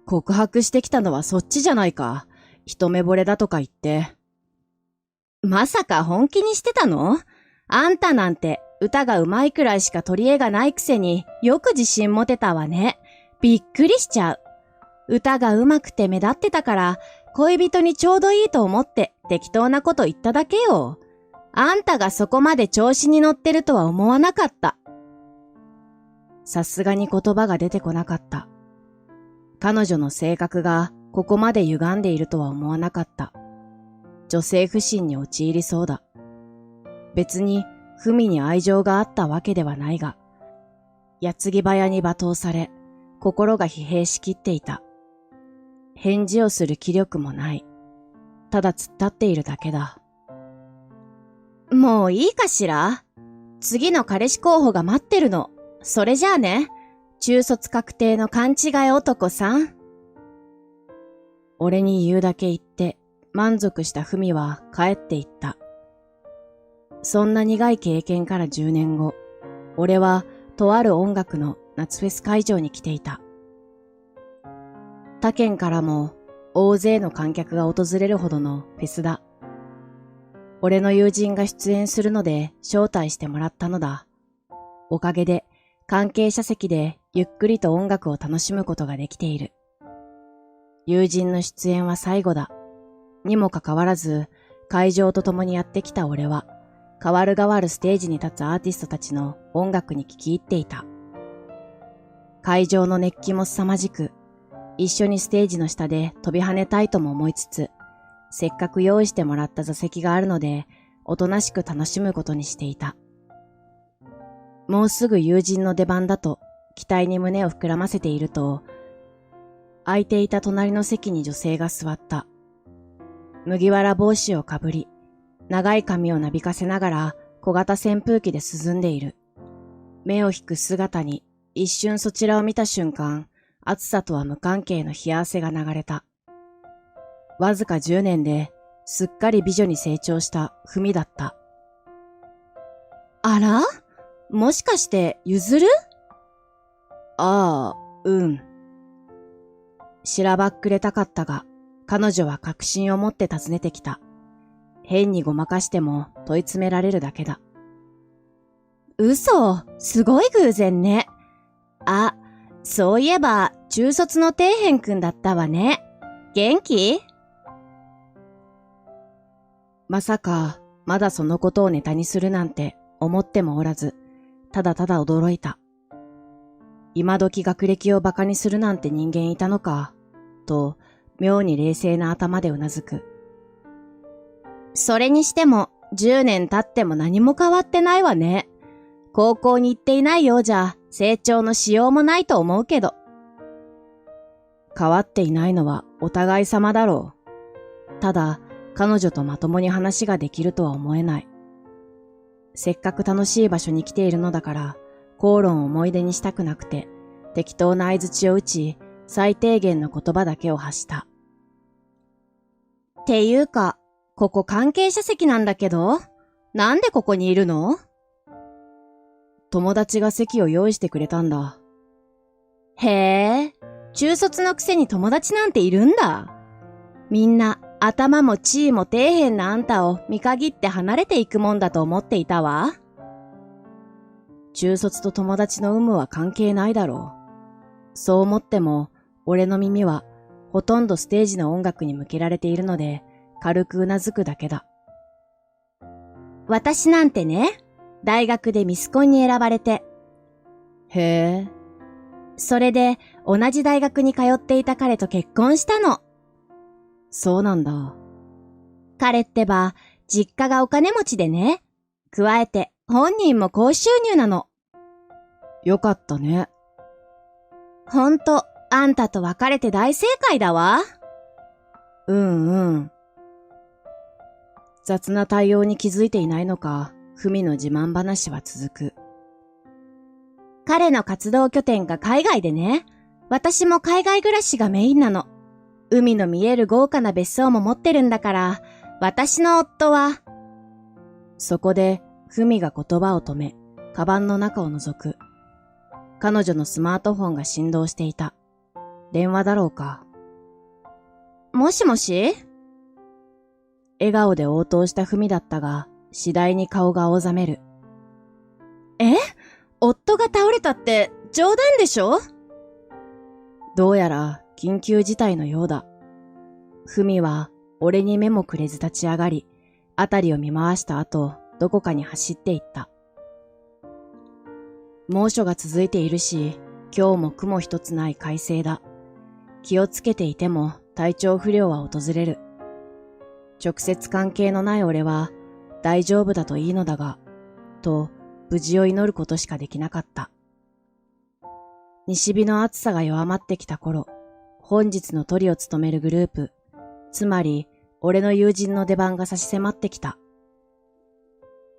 告白してきたのはそっちじゃないか。一目惚れだとか言って。まさか本気にしてたの？あんたなんて歌が上手いくらいしか取り柄がないくせによく自信持てたわね。びっくりしちゃう。歌が上手くて目立ってたから恋人にちょうどいいと思って適当なこと言っただけよ。あんたがそこまで調子に乗ってるとは思わなかった。さすがに言葉が出てこなかった。彼女の性格がここまで歪んでいるとは思わなかった。女性不信に陥りそうだ。別にふみに愛情があったわけではないが、矢継ぎ早に罵倒され、心が疲弊しきっていた。返事をする気力もない。ただ突っ立っているだけだ。もういいかしら？次の彼氏候補が待ってるの。それじゃあね。中卒確定の勘違い男さん。俺に言うだけ言って満足したふみは帰っていった。そんな苦い経験から10年後、俺はとある音楽の夏フェス会場に来ていた。他県からも大勢の観客が訪れるほどのフェスだ。俺の友人が出演するので招待してもらったのだ。おかげで関係者席でゆっくりと音楽を楽しむことができている。友人の出演は最後だ。にもかかわらず、会場と共にやってきた俺は、代わる代わるステージに立つアーティストたちの音楽に聞き入っていた。会場の熱気も凄まじく、一緒にステージの下で飛び跳ねたいとも思いつつ、せっかく用意してもらった座席があるので、おとなしく楽しむことにしていた。もうすぐ友人の出番だと、期待に胸を膨らませていると、空いていた隣の席に女性が座った。麦わら帽子をかぶり、長い髪をなびかせながら小型扇風機で涼んでいる。目を引く姿に一瞬そちらを見た瞬間、暑さとは無関係の冷や汗が流れた。わずか10年ですっかり美女に成長したふみだった。あら？もしかしてゆずる？ああ、うん。しらばっくれたかったが、彼女は確信を持って尋ねてきた。変にごまかしても問い詰められるだけだ。嘘、すごい偶然ね。あ、そういえば中卒の底辺くんだったわね。元気？まさか、まだそのことをネタにするなんて思ってもおらず、ただただ驚いた。今時学歴を馬鹿にするなんて人間いたのか、と、妙に冷静な頭でうなずく。それにしても、10年経っても何も変わってないわね。高校に行っていないようじゃ、成長のしようもないと思うけど。変わっていないのはお互い様だろう。ただ、彼女とまともに話ができるとは思えない。せっかく楽しい場所に来ているのだから、口論を思い出にしたくなくて、適当な相槌を打ち、最低限の言葉だけを発した。っていうか、ここ関係者席なんだけど、なんでここにいるの？友達が席を用意してくれたんだ。へえ、中卒のくせに友達なんているんだ。みんな頭も地位も底辺なあんたを見限って離れていくもんだと思っていたわ。中卒と友達の有無は関係ないだろう。そう思っても、俺の耳はほとんどステージの音楽に向けられているので、軽くうなずくだけだ。私なんてね、大学でミスコンに選ばれて。へえ。それで同じ大学に通っていた彼と結婚したの。そうなんだ。彼ってば、実家がお金持ちでね。加えて本人も高収入なの。よかったね。ほんと、あんたと別れて大正解だわ。うんうん。雑な対応に気づいていないのか、ふみの自慢話は続く。彼の活動拠点が海外でね、私も海外暮らしがメインなの。海の見える豪華な別荘も持ってるんだから、私の夫は。そこで、ふみが言葉を止め、カバンの中を覗く。彼女のスマートフォンが振動していた。電話だろうか。もしもし？笑顔で応答したふみだったが、次第に顔が青ざめる。え？夫が倒れたって冗談でしょ？どうやら緊急事態のようだ。ふみは俺に目もくれず立ち上がり、あたりを見回した後、どこかに走っていった。猛暑が続いているし、今日も雲一つない快晴だ。気をつけていても体調不良は訪れる。直接関係のない俺は大丈夫だといいのだが、と無事を祈ることしかできなかった。西日の暑さが弱まってきた頃、本日のトリを務めるグループ、つまり俺の友人の出番が差し迫ってきた。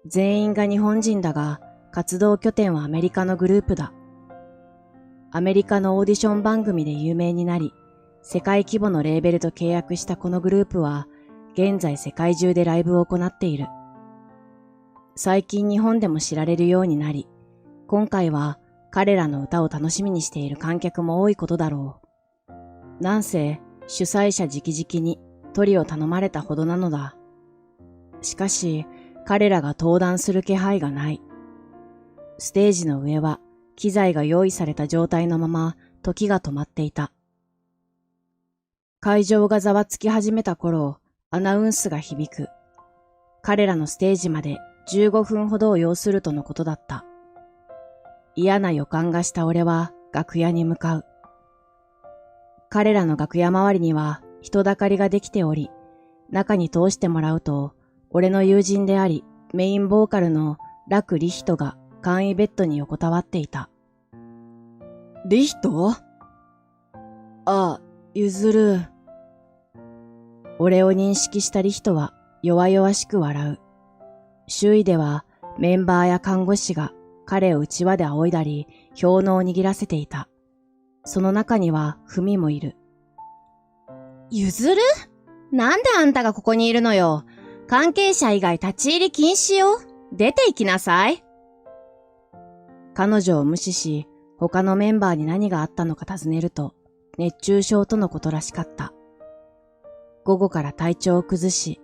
全員が日本人だが、活動拠点はアメリカのグループだ。アメリカのオーディション番組で有名になり、世界規模のレーベルと契約したこのグループは、現在世界中でライブを行っている。最近日本でも知られるようになり、今回は彼らの歌を楽しみにしている観客も多いことだろう。なんせ主催者直々にトリを頼まれたほどなのだ。しかし彼らが登壇する気配がない。ステージの上は機材が用意された状態のまま時が止まっていた。会場がざわつき始めた頃、アナウンスが響く。彼らのステージまで15分ほどを要するとのことだった。嫌な予感がした俺は楽屋に向かう。彼らの楽屋周りには人だかりができており、中に通してもらうと、俺の友人であり、メインボーカルのラク・リヒトが簡易ベッドに横たわっていた。リヒト？あ、ゆずる。俺を認識したリヒトは弱々しく笑う。周囲ではメンバーや看護師が彼を内輪で仰いだり、氷嚢を握らせていた。その中にはふみもいる。ゆずる？なんであんたがここにいるのよ。関係者以外立ち入り禁止よ。出て行きなさい。彼女を無視し、他のメンバーに何があったのか尋ねると、熱中症とのことらしかった。午後から体調を崩し、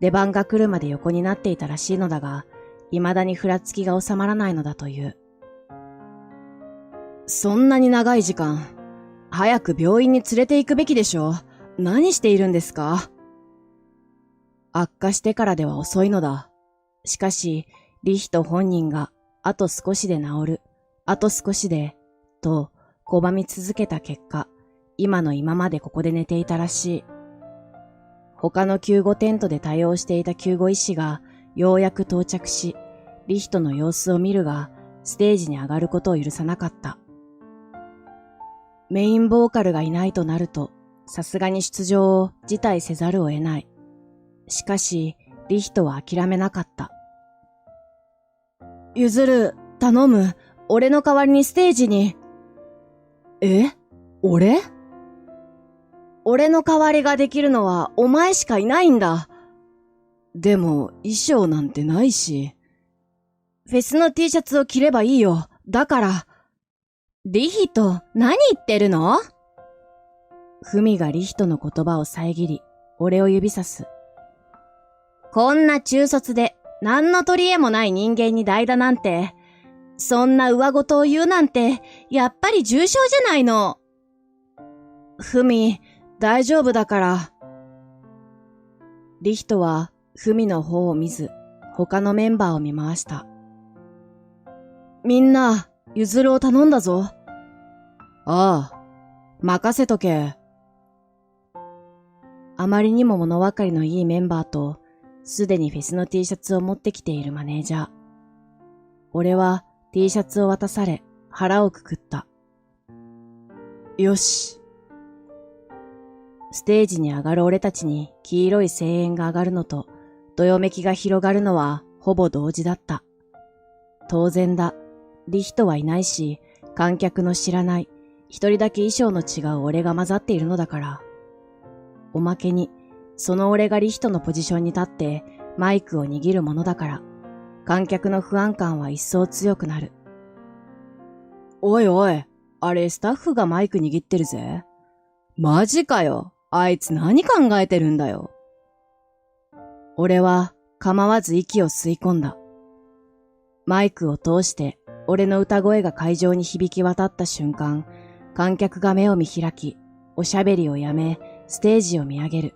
出番が来るまで横になっていたらしいのだが、未だにふらつきが収まらないのだという。そんなに長い時間、早く病院に連れて行くべきでしょ。何しているんですか？悪化してからでは遅いのだ。しかし、リヒト本人が、あと少しで治る、あと少しで、と拒み続けた結果、今の今までここで寝ていたらしい。他の救護テントで対応していた救護医師がようやく到着し、リヒトの様子を見るが、ステージに上がることを許さなかった。メインボーカルがいないとなると、さすがに出場を辞退せざるを得ない。しかし、リヒトは諦めなかった。ゆずる、頼む。俺の代わりにステージに。え？俺？俺の代わりができるのはお前しかいないんだ。でも衣装なんてないし。フェスの T シャツを着ればいいよ。だから。リヒト、何言ってるの？フミがリヒトの言葉を遮り、俺を指さす。こんな中卒で何の取り柄もない人間に代打なんて、そんな上事を言うなんて、やっぱり重症じゃないの。フミ、大丈夫だから。リヒトはフミの方を見ず、他のメンバーを見回した。みんな、ゆずるを頼んだぞ。ああ、任せとけ。あまりにも物分かりのいいメンバーと、すでにフェスの T シャツを持ってきているマネージャー。俺は T シャツを渡され、腹をくくった。よし。ステージに上がる俺たちに黄色い声援が上がるのと、どよめきが広がるのはほぼ同時だった。当然だ。リヒトはいないし、観客の知らない、一人だけ衣装の違う俺が混ざっているのだから。おまけに、その俺がリヒトのポジションに立ってマイクを握るものだから、観客の不安感は一層強くなる。おいおい、あれスタッフがマイク握ってるぜ。マジかよ。あいつ何考えてるんだよ。俺は構わず息を吸い込んだ。マイクを通して俺の歌声が会場に響き渡った瞬間、観客が目を見開き、おしゃべりをやめ、ステージを見上げる。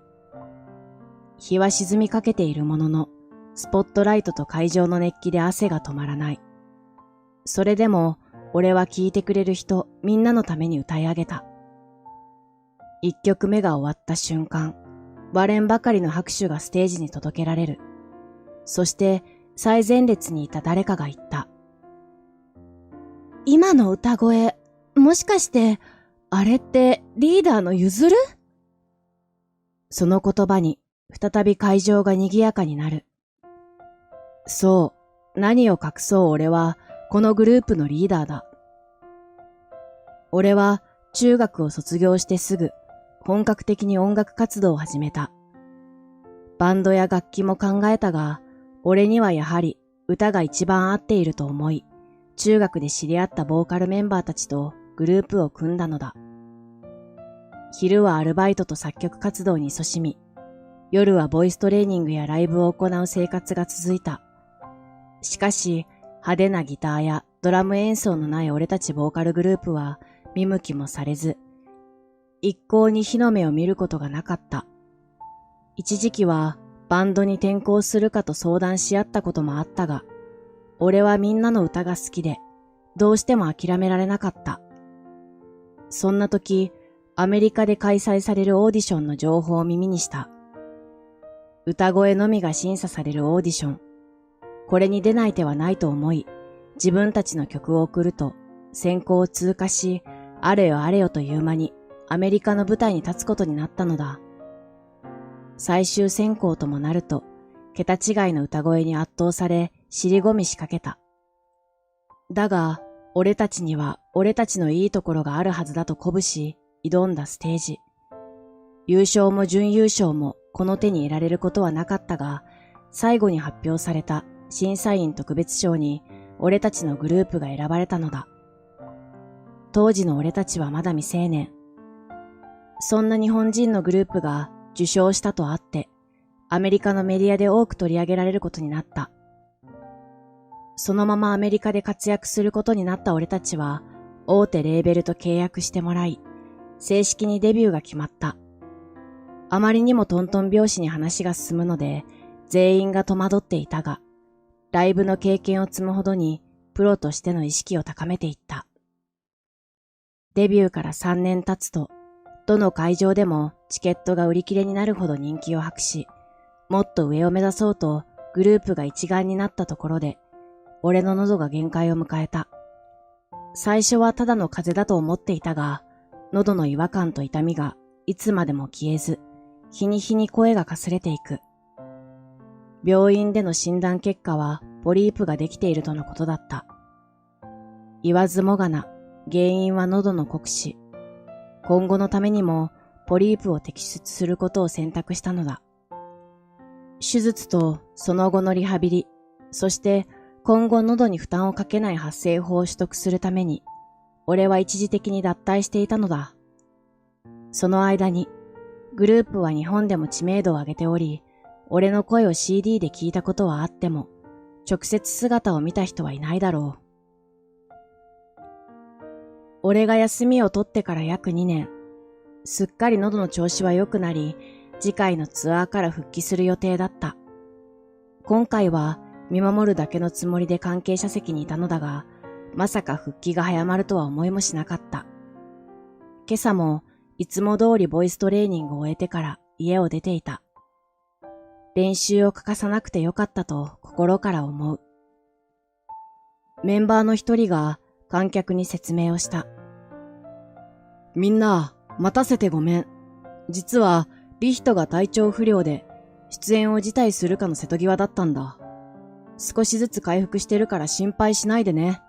日は沈みかけているものの、スポットライトと会場の熱気で汗が止まらない。それでも、俺は聴いてくれる人みんなのために歌い上げた。一曲目が終わった瞬間、割れんばかりの拍手がステージに届けられる。そして、最前列にいた誰かが言った。今の歌声、もしかして、あれってリーダーのゆずる？その言葉に、再び会場が賑やかになる。そう、何を隠そう俺は、このグループのリーダーだ。俺は、中学を卒業してすぐ、本格的に音楽活動を始めた。バンドや楽器も考えたが、俺にはやはり、歌が一番合っていると思い、中学で知り合ったボーカルメンバーたちとグループを組んだのだ。昼はアルバイトと作曲活動に勤しみ、夜はボイストレーニングやライブを行う生活が続いた。しかし、派手なギターやドラム演奏のない俺たちボーカルグループは見向きもされず、一向に日の目を見ることがなかった。一時期はバンドに転校するかと相談し合ったこともあったが、俺はみんなの歌が好きで、どうしても諦められなかった。そんな時、アメリカで開催されるオーディションの情報を耳にした。歌声のみが審査されるオーディション。これに出ない手はないと思い、自分たちの曲を送ると、選考を通過し、あれよあれよという間にアメリカの舞台に立つことになったのだ。最終選考ともなると、桁違いの歌声に圧倒され、尻込みしかけた。だが、俺たちには俺たちのいいところがあるはずだと鼓舞し、挑んだステージ。優勝も準優勝もこの手に得られることはなかったが、最後に発表された審査員特別賞に俺たちのグループが選ばれたのだ。当時の俺たちはまだ未成年。そんな日本人のグループが受賞したとあって、アメリカのメディアで多く取り上げられることになった。そのままアメリカで活躍することになった俺たちは、大手レーベルと契約してもらい、正式にデビューが決まった。あまりにもトントン拍子に話が進むので、全員が戸惑っていたが、ライブの経験を積むほどに、プロとしての意識を高めていった。デビューから3年経つと、どの会場でもチケットが売り切れになるほど人気を博し、もっと上を目指そうとグループが一丸になったところで、俺の喉が限界を迎えた。最初はただの風邪だと思っていたが、喉の違和感と痛みがいつまでも消えず、日に日に声がかすれていく。病院での診断結果はポリープができているとのことだった。言わずもがな、原因は喉の酷使。今後のためにもポリープを摘出することを選択したのだ。手術とその後のリハビリ、そして今後喉に負担をかけない発声法を取得するために、俺は一時的に脱退していたのだ。その間に、グループは日本でも知名度を上げており、俺の声を CD で聞いたことはあっても、直接姿を見た人はいないだろう。俺が休みを取ってから約2年、すっかり喉の調子は良くなり、次回のツアーから復帰する予定だった。今回は見守るだけのつもりで関係者席にいたのだが、まさか復帰が早まるとは思いもしなかった。今朝もいつも通りボイストレーニングを終えてから家を出ていた。練習を欠かさなくてよかったと心から思う。メンバーの一人が観客に説明をした。みんな、待たせてごめん。実は、リヒトが体調不良で、出演を辞退するかの瀬戸際だったんだ。少しずつ回復してるから心配しないでね。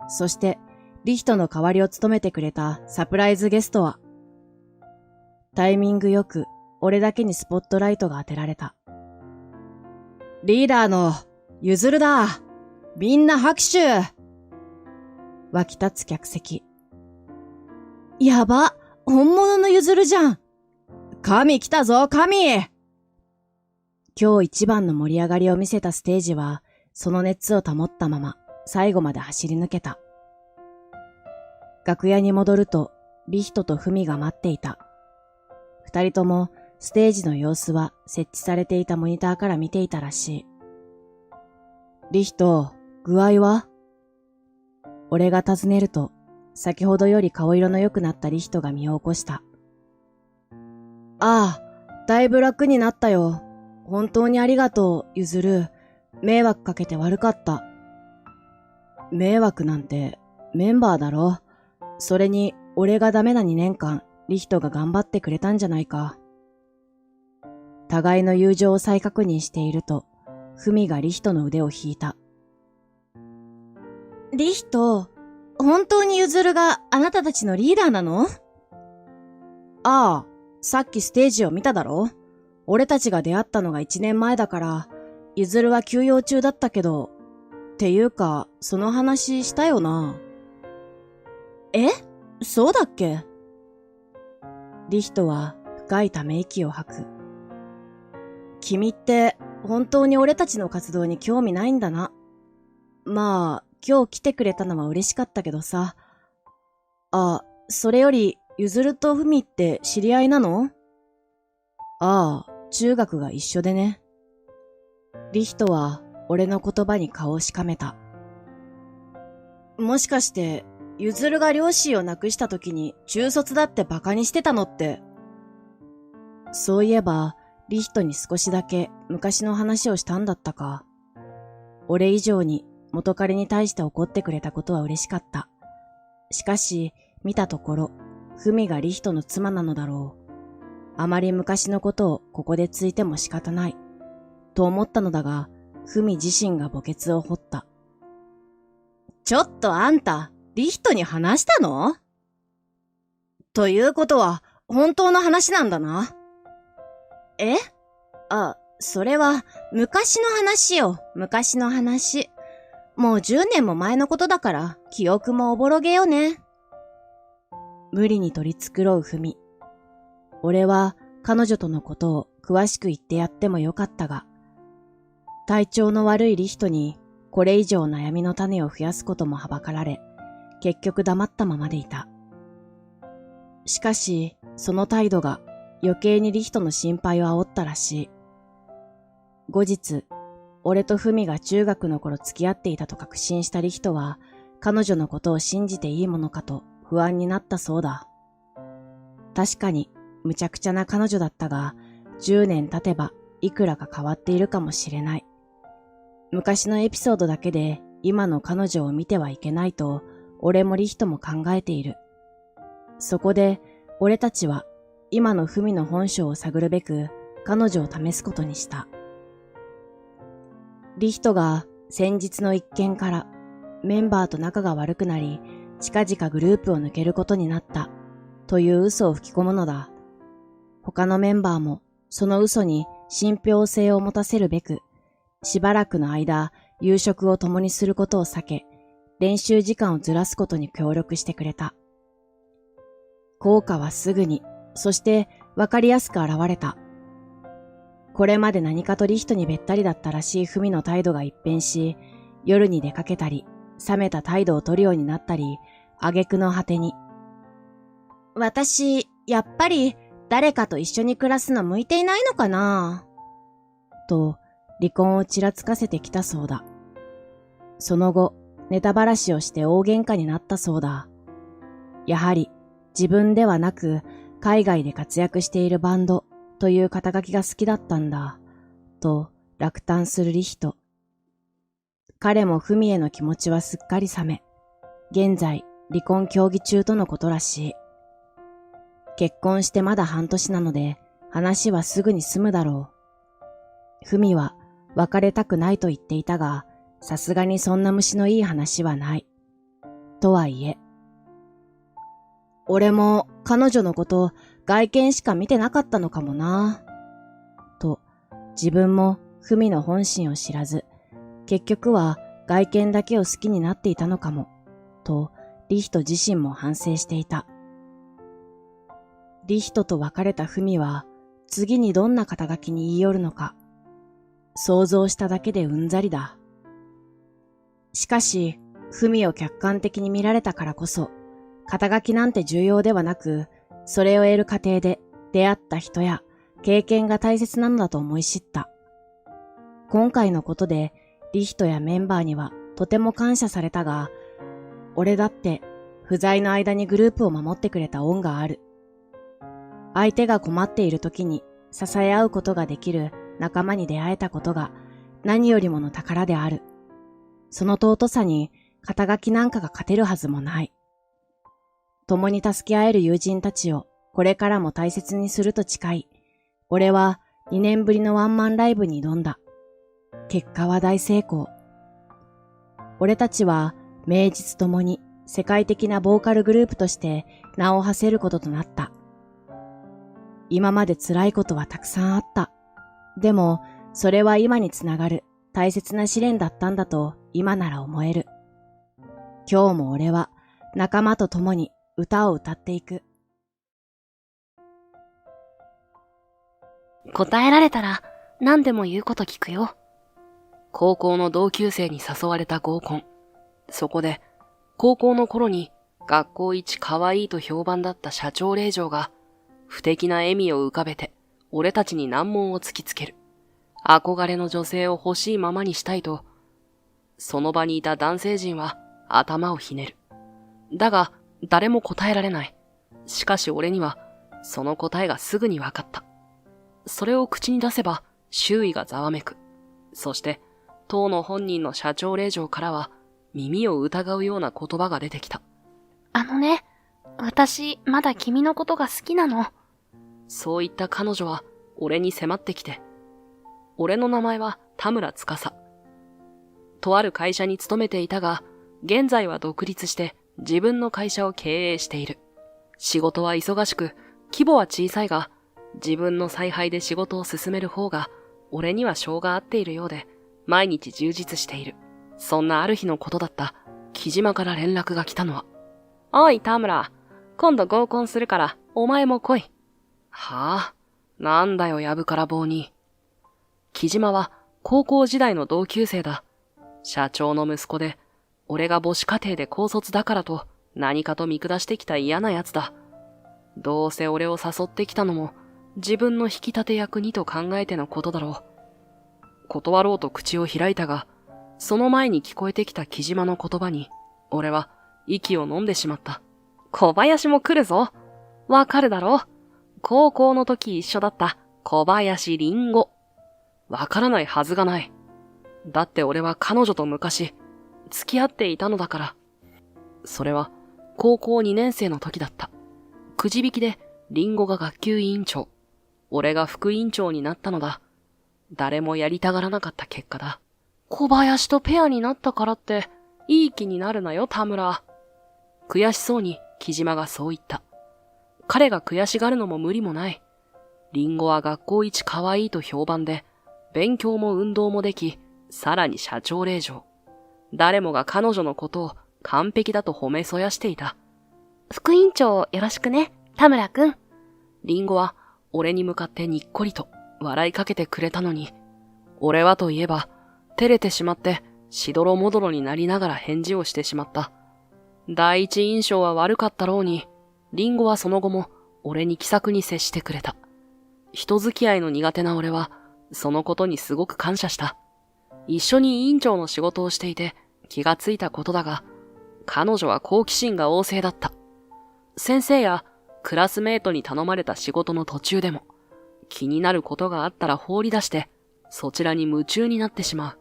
そして、リヒトの代わりを務めてくれたサプライズゲストは、タイミングよく、俺だけにスポットライトが当てられた。リーダーの、ゆずるだ。みんな拍手。湧き立つ客席。やば、本物のゆずるじゃん。神来たぞ、神。今日一番の盛り上がりを見せたステージは、その熱を保ったまま、最後まで走り抜けた。楽屋に戻ると、リヒトとフミが待っていた。二人とも、ステージの様子は設置されていたモニターから見ていたらしい。リヒト、具合は？俺が尋ねると、先ほどより顔色の良くなったリヒトが身を起こした。ああ、だいぶ楽になったよ。本当にありがとう、ゆずる。迷惑かけて悪かった。迷惑なんて、メンバーだろ。それに、俺がダメな2年間、リヒトが頑張ってくれたんじゃないか。互いの友情を再確認していると、フミがリヒトの腕を引いた。リヒト、本当にゆずるがあなたたちのリーダーなの？ああ、さっきステージを見ただろ？俺たちが出会ったのが1年前だから、ゆずるは休養中だったけど、っていうか、その話したよな。え？そうだっけ？リヒトは深いため息を吐く。君って本当に俺たちの活動に興味ないんだな。まあ、今日来てくれたのは嬉しかったけどさ。あ、それより、ゆずるとふみって知り合いなの？ああ、中学が一緒でね。リヒトは俺の言葉に顔をしかめた。もしかして、ゆずるが両親を亡くした時に中卒だってバカにしてたのって。そういえば、リヒトに少しだけ昔の話をしたんだったか。俺以上に元彼に対して怒ってくれたことは嬉しかった。しかし、見たところ、フミがリヒトの妻なのだろう。あまり昔のことをここでついても仕方ない。と思ったのだが、フミ自身が墓穴を掘った。ちょっとあんた、リヒトに話したの？ということは、本当の話なんだな。え？それは、昔の話よ、昔の話。もう10年も前のことだから、記憶もおぼろげよね。無理に取り繕うふみ。俺は、彼女とのことを詳しく言ってやってもよかったが、体調の悪いリヒトに、これ以上悩みの種を増やすこともはばかられ、結局黙ったままでいた。しかし、その態度が余計にリヒトの心配を煽ったらしい。後日、俺とフミが中学の頃付き合っていたと確信したリヒトは、彼女のことを信じていいものかと不安になったそうだ。確かに、むちゃくちゃな彼女だったが、10年経てばいくらか変わっているかもしれない。昔のエピソードだけで今の彼女を見てはいけないと、俺もリヒトも考えている。そこで、俺たちは今のフミの本性を探るべく彼女を試すことにした。リヒトが先日の一件からメンバーと仲が悪くなり、近々グループを抜けることになったという嘘を吹き込むのだ。他のメンバーもその嘘に信憑性を持たせるべく、しばらくの間夕食を共にすることを避け、練習時間をずらすことに協力してくれた。効果はすぐに、そしてわかりやすく現れた。これまで何かとリヒトにべったりだったらしいフミの態度が一変し、夜に出かけたり、冷めた態度を取るようになったり、挙句の果てに。私、やっぱり誰かと一緒に暮らすの向いていないのかな？と、離婚をちらつかせてきたそうだ。その後、ネタばらしをして大喧嘩になったそうだ。やはり、自分ではなく、海外で活躍しているバンドという肩書きが好きだったんだ、と落胆するリヒト。彼もフミへの気持ちはすっかり冷め、現在離婚協議中とのことらしい。結婚してまだ半年なので、話はすぐに済むだろう。フミは別れたくないと言っていたが、さすがにそんな虫のいい話はない。とはいえ、俺も彼女のこと外見しか見てなかったのかもな。と、自分もフミの本心を知らず、結局は外見だけを好きになっていたのかも、とリヒト自身も反省していた。リヒトと別れたフミは、次にどんな肩書きに言い寄るのか、想像しただけでうんざりだ。しかし、フミを客観的に見られたからこそ、肩書きなんて重要ではなく、それを得る過程で出会った人や経験が大切なのだと思い知った。今回のことでリヒトやメンバーにはとても感謝されたが、俺だって不在の間にグループを守ってくれた恩がある。相手が困っている時に支え合うことができる仲間に出会えたことが何よりもの宝である。その尊さに肩書きなんかが勝てるはずもない。共に助け合える友人たちをこれからも大切にすると誓い、俺は2年ぶりのワンマンライブに挑んだ。結果は大成功。俺たちは名実ともに世界的なボーカルグループとして名を馳せることとなった。今まで辛いことはたくさんあった。でも、それは今につながる大切な試練だったんだと今なら思える。今日も俺は仲間と共に歌を歌っていく。答えられたら何でも言うこと聞くよ。高校の同級生に誘われた合コン。そこで高校の頃に学校一可愛いと評判だった社長令嬢が不敵な笑みを浮かべて俺たちに難問を突きつける。憧れの女性を欲しいままにしたいと、その場にいた男性陣は頭をひねる。だが誰も答えられない。しかし俺にはその答えがすぐに分かった。それを口に出せば周囲がざわめく。そして当の本人の社長令嬢からは耳を疑うような言葉が出てきた。私まだ君のことが好きなの。そう言った彼女は俺に迫ってきて、俺の名前は田村司。とある会社に勤めていたが、現在は独立して自分の会社を経営している。仕事は忙しく、規模は小さいが、自分の采配で仕事を進める方が、俺には性が合っているようで、毎日充実している。そんなある日のことだった。木島から連絡が来たのは、おい田村、今度合コンするから、お前も来い。はあ、なんだよやぶから棒に。木島は高校時代の同級生だ。社長の息子で、俺が母子家庭で高卒だからと何かと見下してきた嫌な奴だ。どうせ俺を誘ってきたのも自分の引き立て役にと考えてのことだろう。断ろうと口を開いたが、その前に聞こえてきた木島の言葉に、俺は息を飲んでしまった。小林も来るぞ。わかるだろう。高校の時一緒だった小林凛吾。わからないはずがない。だって俺は彼女と昔、付き合っていたのだから。それは高校2年生の時だった。くじ引きで凛吾が学級委員長、俺が副委員長になったのだ。誰もやりたがらなかった結果だ。小林とペアになったからって、いい気になるなよ田村。悔しそうに木島がそう言った。彼が悔しがるのも無理もない。凛吾は学校一可愛いと評判で、勉強も運動もでき、さらに社長令嬢。誰もが彼女のことを完璧だと褒めそやしていた。副委員長よろしくね、田村くん。凛吾は俺に向かってにっこりと笑いかけてくれたのに、俺はといえば、照れてしまってしどろもどろになりながら返事をしてしまった。第一印象は悪かったろうに、凛吾はその後も俺に気さくに接してくれた。人付き合いの苦手な俺は、そのことにすごく感謝した。一緒に委員長の仕事をしていて気がついたことだが、彼女は好奇心が旺盛だった。先生やクラスメートに頼まれた仕事の途中でも、気になることがあったら放り出して、そちらに夢中になってしまう。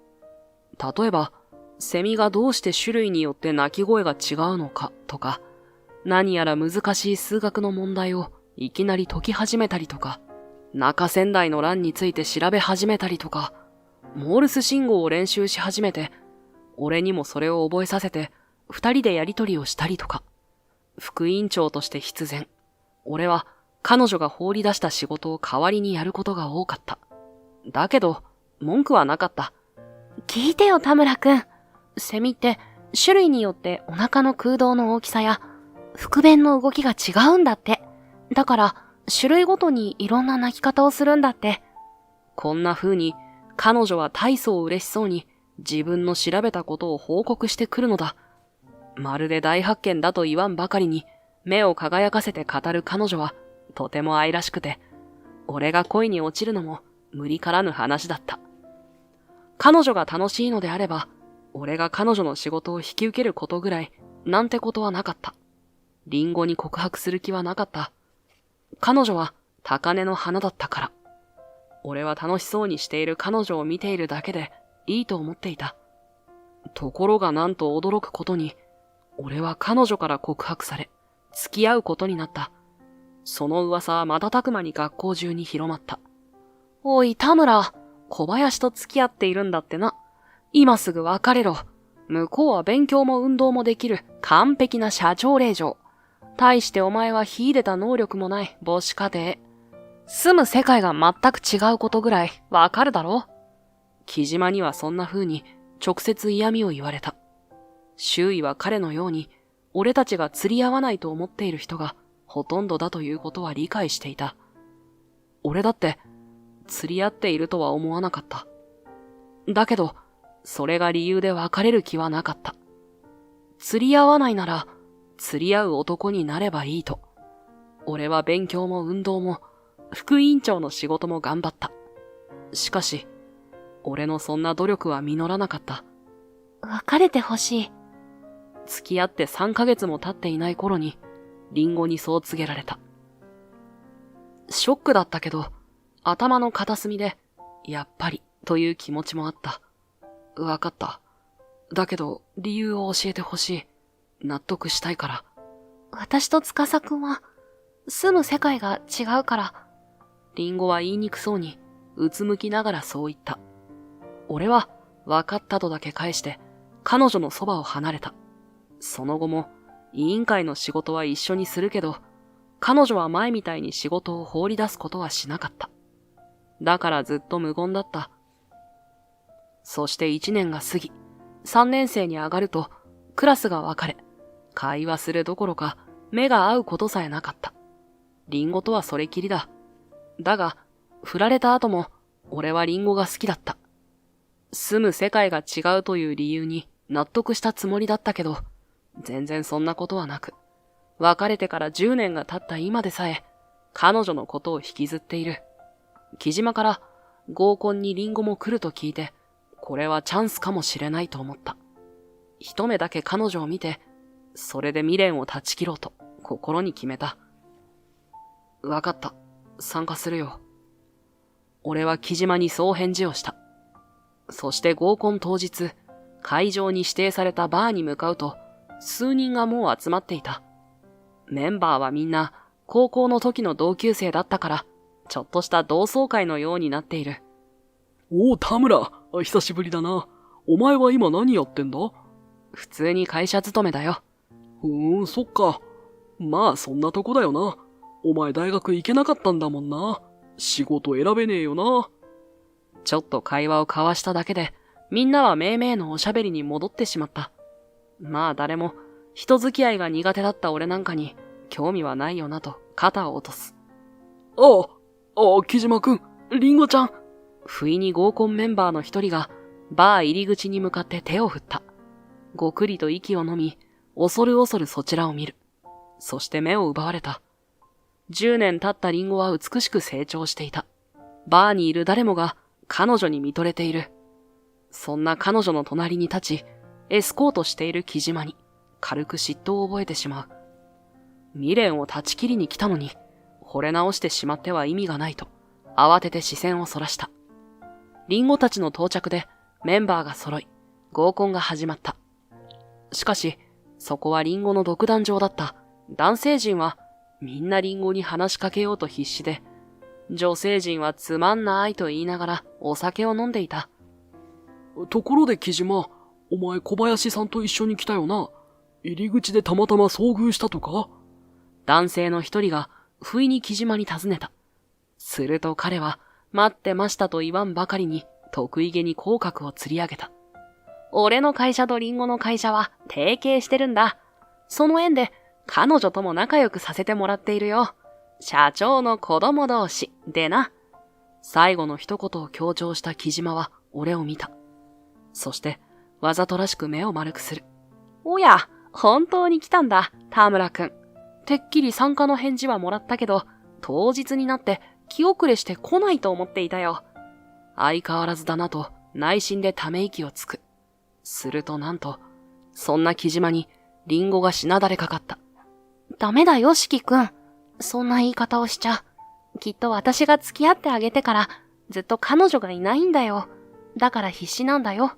例えば、セミがどうして種類によって鳴き声が違うのかとか、何やら難しい数学の問題をいきなり解き始めたりとか、中仙台の欄について調べ始めたりとか、モールス信号を練習し始めて、俺にもそれを覚えさせて、二人でやりとりをしたりとか、副委員長として必然、俺は彼女が放り出した仕事を代わりにやることが多かった。だけど、文句はなかった。聞いてよ田村くん。セミって種類によってお腹の空洞の大きさや腹弁の動きが違うんだって。だから種類ごとにいろんな鳴き方をするんだって。こんな風に彼女は大層嬉しそうに自分の調べたことを報告してくるのだ。まるで大発見だと言わんばかりに目を輝かせて語る彼女はとても愛らしくて、俺が恋に落ちるのも無理からぬ話だった。彼女が楽しいのであれば、俺が彼女の仕事を引き受けることぐらいなんてことはなかった。リンゴに告白する気はなかった。彼女は高嶺の花だったから。俺は楽しそうにしている彼女を見ているだけでいいと思っていた。ところがなんと驚くことに、俺は彼女から告白され、付き合うことになった。その噂は瞬く間に学校中に広まった。おい田村、小林と付き合っているんだってな。今すぐ別れろ。向こうは勉強も運動もできる完璧な社長令嬢。対してお前は秀でた能力もない母子家庭。住む世界が全く違うことぐらいわかるだろ。木島にはそんな風に直接嫌味を言われた。周囲は彼のように俺たちが釣り合わないと思っている人がほとんどだということは理解していた。俺だって釣り合っているとは思わなかった。だけど、それが理由で別れる気はなかった。釣り合わないなら釣り合う男になればいいと。俺は勉強も運動も副委員長の仕事も頑張った。しかし、俺のそんな努力は実らなかった。別れてほしい。付き合って3ヶ月も経っていない頃に、リンゴにそう告げられた。ショックだったけど、頭の片隅で、やっぱりという気持ちもあった。わかった。だけど、理由を教えてほしい。納得したいから。私と司くんは、住む世界が違うから。リンゴは言いにくそうに、うつむきながらそう言った。俺は、わかったとだけ返して、彼女のそばを離れた。その後も、委員会の仕事は一緒にするけど、彼女は前みたいに仕事を放り出すことはしなかった。だからずっと無言だった。そして1年が過ぎ、3年生に上がると、クラスが分かれ、会話するどころか、目が合うことさえなかった。リンゴとはそれきりだ。だが、振られた後も、俺はリンゴが好きだった。住む世界が違うという理由に納得したつもりだったけど、全然そんなことはなく、別れてから10年が経った今でさえ、彼女のことを引きずっている。木島から合コンにリンゴも来ると聞いて、これはチャンスかもしれないと思った。一目だけ彼女を見て、それで未練を断ち切ろうと心に決めた。わかった。参加するよ。俺は木島にそう返事をした。そして合コン当日、会場に指定されたバーに向かうと、数人がもう集まっていた。メンバーはみんな高校の時の同級生だったから、ちょっとした同窓会のようになっている。おお、田村、久しぶりだな。お前は今何やってんだ？普通に会社勤めだよ。そっか。まあそんなとこだよな。お前大学行けなかったんだもんな。仕事選べねえよな。ちょっと会話を交わしただけで、みんなはめいめいのおしゃべりに戻ってしまった。まあ誰も人付き合いが苦手だった俺なんかに興味はないよなと肩を落とす。木島くん、りんごちゃん。不意に合コンメンバーの一人がバー入り口に向かって手を振った。ごくりと息を飲み、恐る恐るそちらを見る。そして目を奪われた。10年経ったリンゴは美しく成長していた。バーにいる誰もが彼女に見とれている。そんな彼女の隣に立ち、エスコートしている木島に軽く嫉妬を覚えてしまう。未練を断ち切りに来たのに、惚れ直してしまっては意味がないと、慌てて視線をそらした。リンゴたちの到着でメンバーが揃い、合コンが始まった。しかし、そこはリンゴの独壇場だった。男性陣はみんなリンゴに話しかけようと必死で、女性陣はつまんないと言いながらお酒を飲んでいた。ところで木島、お前小林さんと一緒に来たよな。入り口でたまたま遭遇したとか？男性の一人が不意に木島に尋ねた。すると彼は待ってましたと言わんばかりに得意げに口角を吊り上げた。俺の会社とリンゴの会社は提携してるんだ。その縁で彼女とも仲良くさせてもらっているよ。社長の子供同士でな。最後の一言を強調した木島は俺を見た。そしてわざとらしく目を丸くする。おや、本当に来たんだ、田村くん。てっきり参加の返事はもらったけど、当日になって気遅れして来ないと思っていたよ。相変わらずだなと内心でため息をつく。するとなんと、そんな木島にリンゴがしなだれかかった。ダメだよ、四季くん。そんな言い方をしちゃ。きっと私が付き合ってあげてからずっと彼女がいないんだよ。だから必死なんだよ。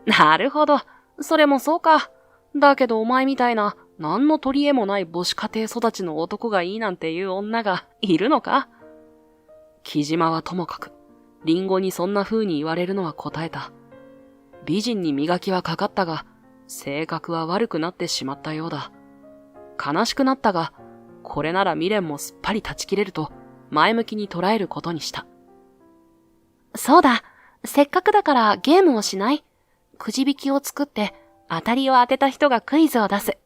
なるほど。それもそうか。だけどお前みたいな何の取り柄もない母子家庭育ちの男がいいなんていう女がいるのか？木島はともかく、リンゴにそんな風に言われるのは答えた。美人に磨きはかかったが、性格は悪くなってしまったようだ。悲しくなったが、これなら未練もすっぱり断ち切れると、前向きに捉えることにした。そうだ。せっかくだからゲームをしない？くじ引きを作って当たりを当てた人がクイズを出す。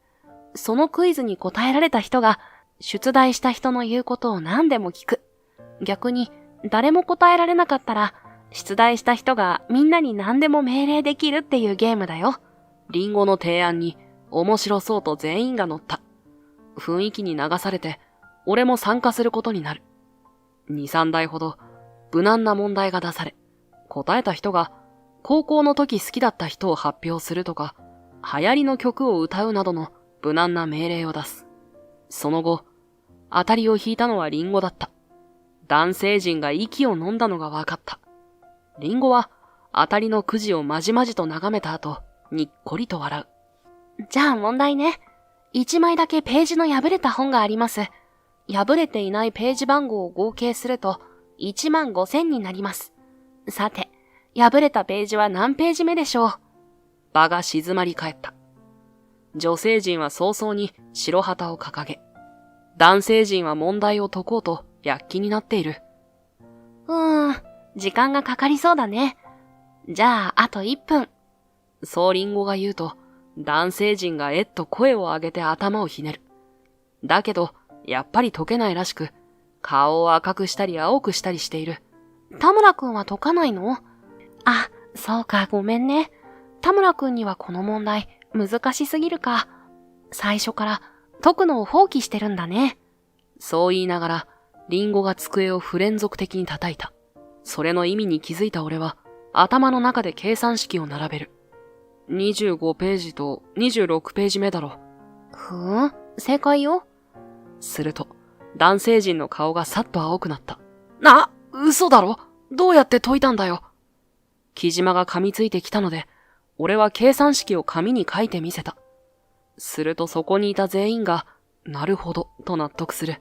そのクイズに答えられた人が出題した人の言うことを何でも聞く。逆に誰も答えられなかったら出題した人がみんなに何でも命令できるっていうゲームだよ。リンゴの提案に面白そうと全員が乗った。雰囲気に流されて俺も参加することになる。2、3題ほど無難な問題が出され、答えた人が高校の時好きだった人を発表するとか、流行りの曲を歌うなどの無難な命令を出す。その後、当たりを引いたのはリンゴだった。男性陣が息を飲んだのが分かった。リンゴは当たりのくじをまじまじと眺めた後、にっこりと笑う。じゃあ問題ね。1枚だけページの破れた本があります。破れていないページ番号を合計すると15,000になります。さて、破れたページは何ページ目でしょう？場が静まり返った。女性陣は早々に白旗を掲げ、男性陣は問題を解こうと躍起になっている。時間がかかりそうだね。じゃあ、あと1分。そうリンゴが言うと、男性陣がえっと声を上げて頭をひねる。だけど、やっぱり解けないらしく、顔を赤くしたり青くしたりしている。田村くんは解かないの？あ、そうか、ごめんね。田村くんにはこの問題、難しすぎるか。最初から解くのを放棄してるんだね。そう言いながら、リンゴが机を不連続的に叩いた。それの意味に気づいた俺は、頭の中で計算式を並べる。25ページと26ページ目だろ。正解よ。すると、男性陣の顔がさっと青くなった。嘘だろ？どうやって解いたんだよ。木島が噛みついてきたので、俺は計算式を紙に書いてみせた。するとそこにいた全員が、なるほど、と納得する。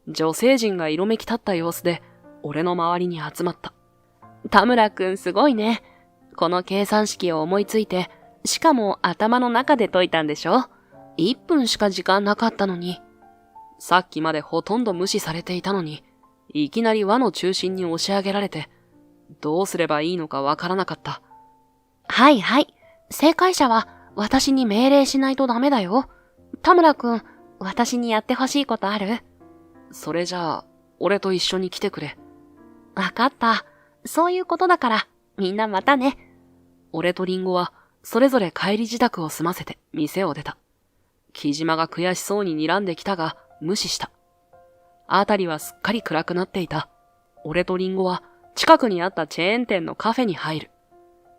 女性陣が色めき立った様子で、俺の周りに集まった。田村くんすごいね。この計算式を思いついて、しかも頭の中で解いたんでしょ？ 1 分しか時間なかったのに。さっきまでほとんど無視されていたのに、いきなり輪の中心に押し上げられて、どうすればいいのかわからなかった。はいはい。正解者は私に命令しないとダメだよ。田村くん、私にやってほしいことある？それじゃあ、俺と一緒に来てくれ。わかった。そういうことだから、みんなまたね。俺とリンゴは、それぞれ帰り支度を済ませて店を出た。木島が悔しそうに睨んできたが、無視した。あたりはすっかり暗くなっていた。俺とリンゴは、近くにあったチェーン店のカフェに入る。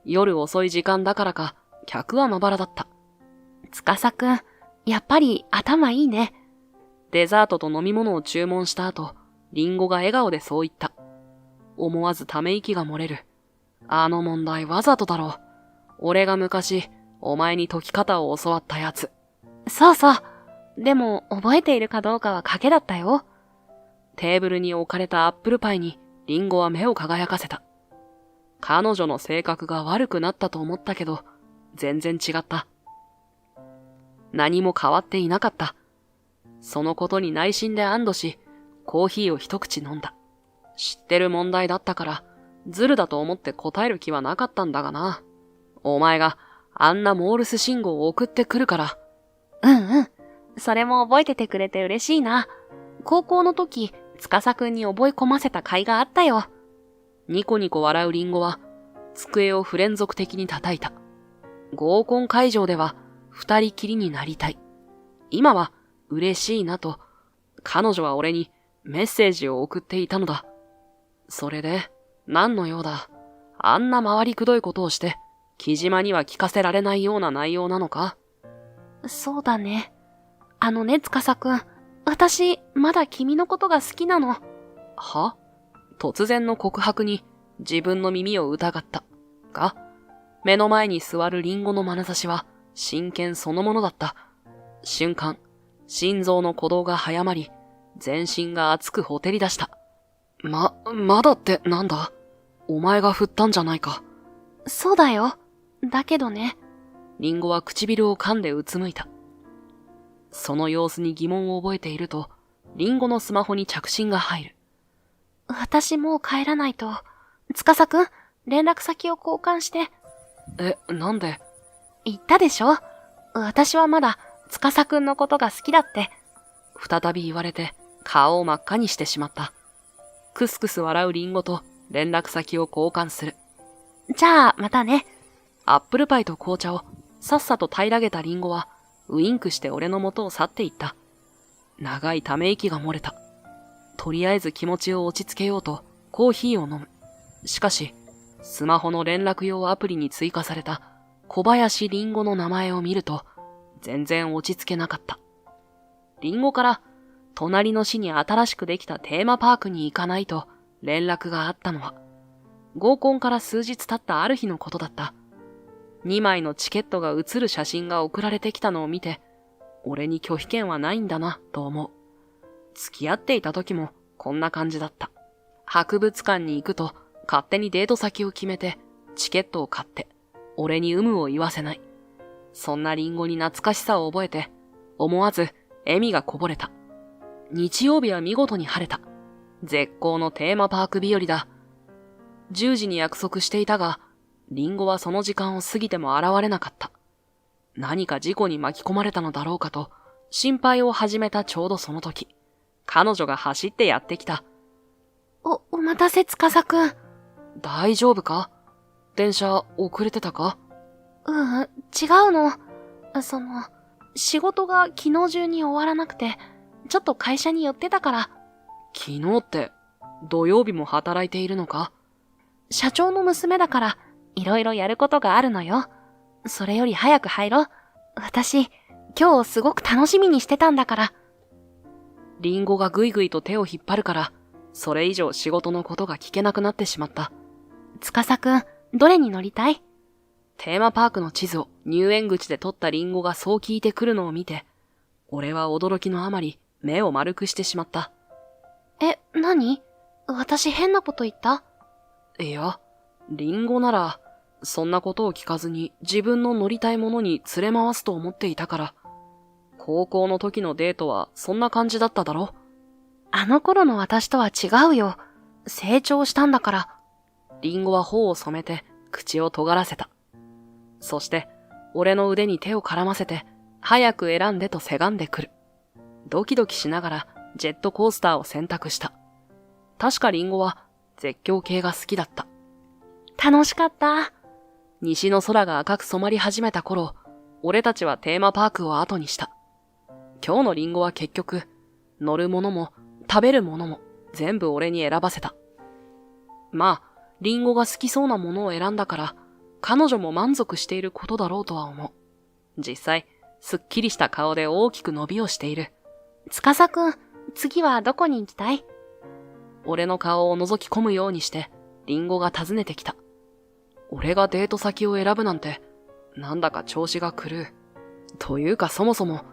夜遅い時間だからか、客はまばらだった。司くん、やっぱり頭いいね。デザートと飲み物を注文した後、リンゴが笑顔でそう言った。思わずため息が漏れる。あの問題わざとだろう。俺が昔、お前に解き方を教わったやつ。そうそう。でも、覚えているかどうかは賭けだったよ。テーブルに置かれたアップルパイに、リンゴは目を輝かせた。彼女の性格が悪くなったと思ったけど、全然違った。何も変わっていなかった。そのことに内心で安堵し、コーヒーを一口飲んだ。知ってる問題だったから、ズルだと思って答える気はなかったんだがな。お前があんなモールス信号を送ってくるから。それも覚えててくれて嬉しいな。高校の時、司くんに覚え込ませた甲斐があったよ。ニコニコ笑うリンゴは、机を不連続的に叩いた。合コン会場では、二人きりになりたい。今は、嬉しいなと、彼女は俺にメッセージを送っていたのだ。それで、何の用だ。あんな回りくどいことをして、木島には聞かせられないような内容なのか？そうだね。司くん。私、まだ君のことが好きなの。は？突然の告白に自分の耳を疑った。が、目の前に座るリンゴの眼差しは真剣そのものだった。瞬間、心臓の鼓動が早まり、全身が熱くほてり出した。まだってなんだ？お前が振ったんじゃないか。そうだよ。だけどね。リンゴは唇を噛んでうつむいた。その様子に疑問を覚えていると、リンゴのスマホに着信が入る。私もう帰らないと。司くん、連絡先を交換して。なんで？言ったでしょ？私はまだ、司くんのことが好きだって。再び言われて、顔を真っ赤にしてしまった。クスクス笑うリンゴと連絡先を交換する。じゃあ、またね。アップルパイと紅茶をさっさと平らげたリンゴは、ウインクして俺の元を去っていった。長いため息が漏れた。とりあえず気持ちを落ち着けようとコーヒーを飲む。しかし、スマホの連絡用アプリに追加された小林リンゴの名前を見ると、全然落ち着けなかった。リンゴから、隣の市に新しくできたテーマパークに行かないと連絡があったのは、合コンから数日経ったある日のことだった。2枚のチケットが写る写真が送られてきたのを見て、俺に拒否権はないんだなと思う。付き合っていた時もこんな感じだった。博物館に行くと勝手にデート先を決めてチケットを買って俺に有無を言わせない。そんなリンゴに懐かしさを覚えて、思わず笑みがこぼれた。日曜日は見事に晴れた。絶好のテーマパーク日和だ。10時に約束していたが、リンゴはその時間を過ぎても現れなかった。何か事故に巻き込まれたのだろうかと、心配を始めたちょうどその時、彼女が走ってやってきた。お待たせ司くん。大丈夫か？電車遅れてたか？違うの。仕事が昨日中に終わらなくて、ちょっと会社に寄ってたから。昨日って、土曜日も働いているのか？社長の娘だから、いろいろやることがあるのよ。それより早く入ろう。私、今日すごく楽しみにしてたんだから。リンゴがぐいぐいと手を引っ張るから、それ以上仕事のことが聞けなくなってしまった。司くん、どれに乗りたい？テーマパークの地図を入園口で取ったリンゴがそう聞いてくるのを見て、俺は驚きのあまり目を丸くしてしまった。何？私変なこと言った？いや、リンゴなら、そんなことを聞かずに自分の乗りたいものに連れ回すと思っていたから。高校の時のデートはそんな感じだっただろ？あの頃の私とは違うよ。成長したんだから。リンゴは頬を染めて口を尖らせた。そして、俺の腕に手を絡ませて、早く選んでとせがんでくる。ドキドキしながらジェットコースターを選択した。確かリンゴは絶叫系が好きだった。楽しかった。西の空が赤く染まり始めた頃、俺たちはテーマパークを後にした。今日のリンゴは結局、乗るものも食べるものも全部俺に選ばせた。まあ、リンゴが好きそうなものを選んだから、彼女も満足していることだろうとは思う。実際、すっきりした顔で大きく伸びをしている。司くん、次はどこに行きたい？俺の顔を覗き込むようにして、リンゴが尋ねてきた。俺がデート先を選ぶなんて、なんだか調子が狂う。というかそもそも、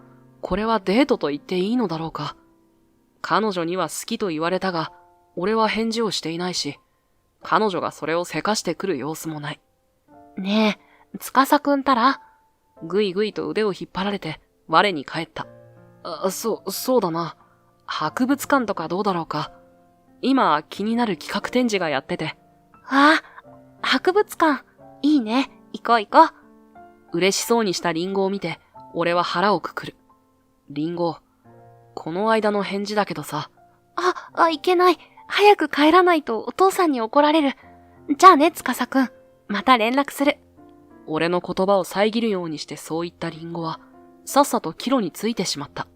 これはデートと言っていいのだろうか。彼女には好きと言われたが、俺は返事をしていないし、彼女がそれをせかしてくる様子もない。ねえ、司くんたら？ぐいぐいと腕を引っ張られて、我に返った。そうだな。博物館とかどうだろうか。今気になる企画展示がやってて。あ、博物館。いいね。行こう行こう。嬉しそうにしたリンゴを見て、俺は腹をくくる。リンゴ、この間の返事だけどさ。いけない。早く帰らないとお父さんに怒られる。じゃあね、司くん。また連絡する。俺の言葉を遮るようにしてそう言ったリンゴは、さっさと帰路についてしまった。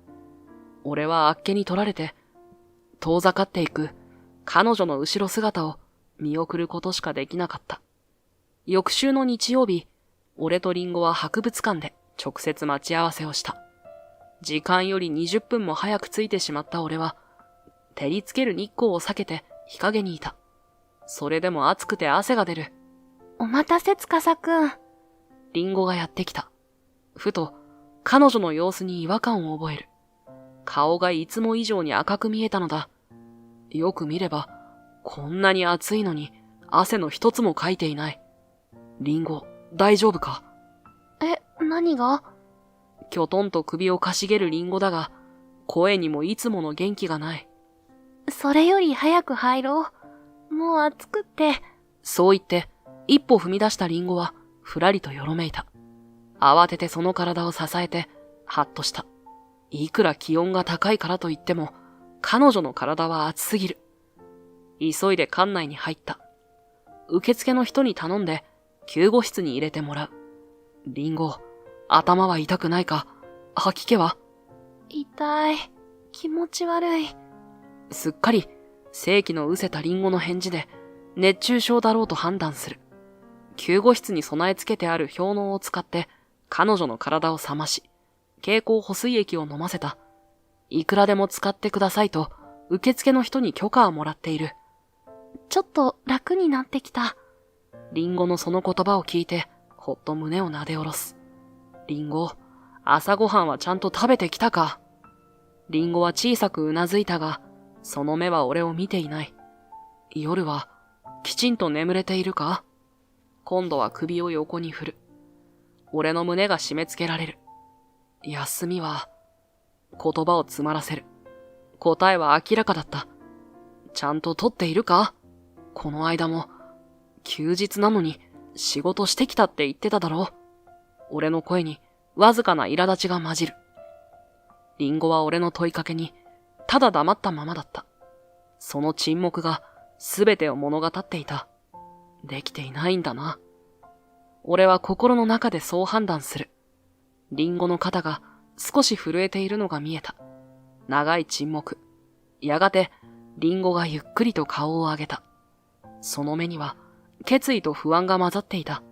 俺はあっけに取られて、遠ざかっていく彼女の後ろ姿を見送ることしかできなかった。翌週の日曜日、俺とリンゴは博物館で直接待ち合わせをした。時間より20分も早く着いてしまった俺は、照りつける日光を避けて日陰にいた。それでも暑くて汗が出る。お待たせ司くん。リンゴがやってきた。ふと、彼女の様子に違和感を覚える。顔がいつも以上に赤く見えたのだ。よく見れば、こんなに暑いのに汗の一つもかいていない。リンゴ、大丈夫か？何が？きょとんと首をかしげるリンゴだが、声にもいつもの元気がない。それより早く入ろう。もう暑くって。そう言って、一歩踏み出したリンゴは、ふらりとよろめいた。慌ててその体を支えて、はっとした。いくら気温が高いからといっても、彼女の体は熱すぎる。急いで館内に入った。受付の人に頼んで、救護室に入れてもらう。リンゴ、頭は痛くないか？吐き気は？痛い。気持ち悪い。すっかり、正気の失せたリンゴの返事で、熱中症だろうと判断する。救護室に備え付けてある氷嚢を使って、彼女の体を冷まし、経口補水液を飲ませた。いくらでも使ってくださいと、受付の人に許可をもらっている。ちょっと楽になってきた。リンゴのその言葉を聞いて、ほっと胸をなで下ろす。リンゴ、朝ごはんはちゃんと食べてきたか？リンゴは小さくうなずいたが、その目は俺を見ていない。夜は、きちんと眠れているか？今度は首を横に振る。俺の胸が締め付けられる。休みは、言葉を詰まらせる。答えは明らかだった。ちゃんと取っているか？この間も、休日なのに仕事してきたって言ってただろう。俺の声にわずかな苛立ちが混じる。リンゴは俺の問いかけに、ただ黙ったままだった。その沈黙が全てを物語っていた。できていないんだな。俺は心の中でそう判断する。リンゴの肩が少し震えているのが見えた。長い沈黙。やがて、リンゴがゆっくりと顔を上げた。その目には、決意と不安が混ざっていた。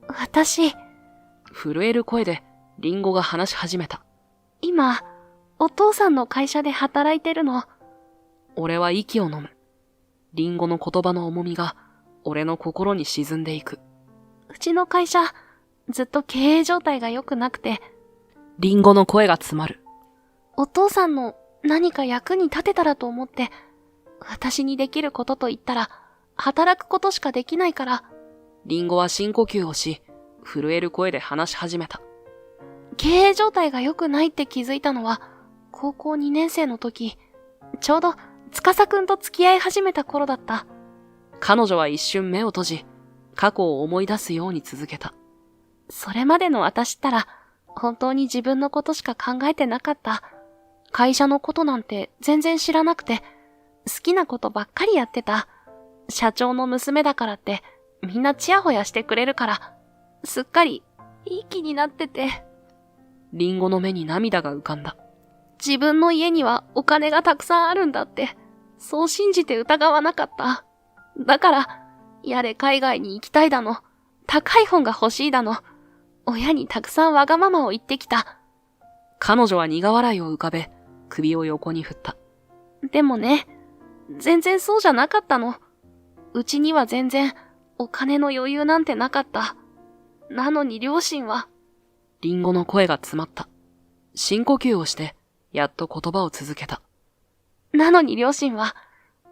私、震える声で、リンゴが話し始めた。今、お父さんの会社で働いてるの。俺は息を飲む。リンゴの言葉の重みが、俺の心に沈んでいく。うちの会社、ずっと経営状態が良くなくて、リンゴの声が詰まる。お父さんの何か役に立てたらと思って、私にできることと言ったら、働くことしかできないから。リンゴは深呼吸をし、震える声で話し始めた。経営状態が良くないって気づいたのは、高校2年生の時、ちょうど司くんと付き合い始めた頃だった。彼女は一瞬目を閉じ、過去を思い出すように続けた。それまでの私ったら、本当に自分のことしか考えてなかった。会社のことなんて全然知らなくて、好きなことばっかりやってた。社長の娘だからって、みんなチヤホヤしてくれるから、すっかりいい気になってて。リンゴの目に涙が浮かんだ。自分の家にはお金がたくさんあるんだって、そう信じて疑わなかった。だから、やれ海外に行きたいだの、高い本が欲しいだの、親にたくさんわがままを言ってきた。彼女は苦笑いを浮かべ、首を横に振った。でもね、全然そうじゃなかったの。うちには全然お金の余裕なんてなかった。なのに両親は。リンゴの声が詰まった。深呼吸をして、やっと言葉を続けた。なのに両親は、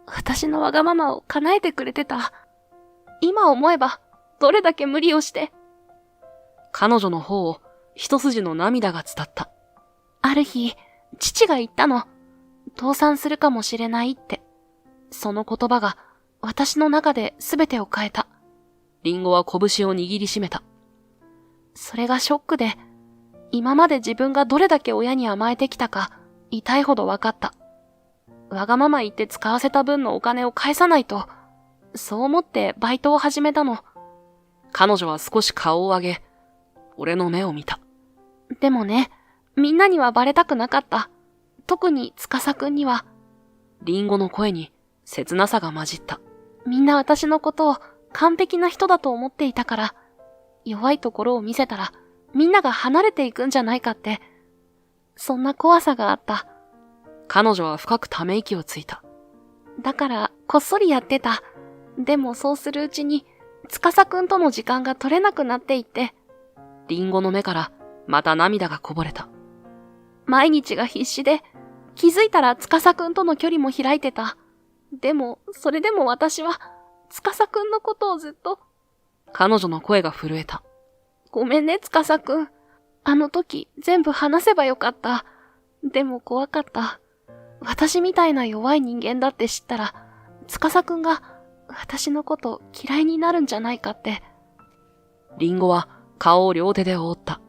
私のわがままを叶えてくれてた。今思えば、どれだけ無理をして。彼女の方を一筋の涙が伝った。ある日、父が言ったの。倒産するかもしれないって。その言葉が私の中で全てを変えた。リンゴは拳を握りしめた。それがショックで、今まで自分がどれだけ親に甘えてきたか痛いほど分かった。わがまま言って使わせた分のお金を返さないと、そう思ってバイトを始めたの。彼女は少し顔を上げ、俺の目を見た。でもね、みんなにはバレたくなかった。特に司くんには。リンゴの声に切なさが混じった。みんな私のことを完璧な人だと思っていたから、弱いところを見せたらみんなが離れていくんじゃないかって、そんな怖さがあった。彼女は深くため息をついた。だからこっそりやってた。でもそうするうちに、司くんとの時間が取れなくなっていって。リンゴの目からまた涙がこぼれた。毎日が必死で、気づいたら司くんとの距離も開いてた。でも、それでも私は、司くんのことをずっと。彼女の声が震えた。ごめんね、司くん。あの時、全部話せばよかった。でも怖かった。私みたいな弱い人間だって知ったら、司くんが、私のこと嫌いになるんじゃないかって。リンゴは顔を両手で覆った。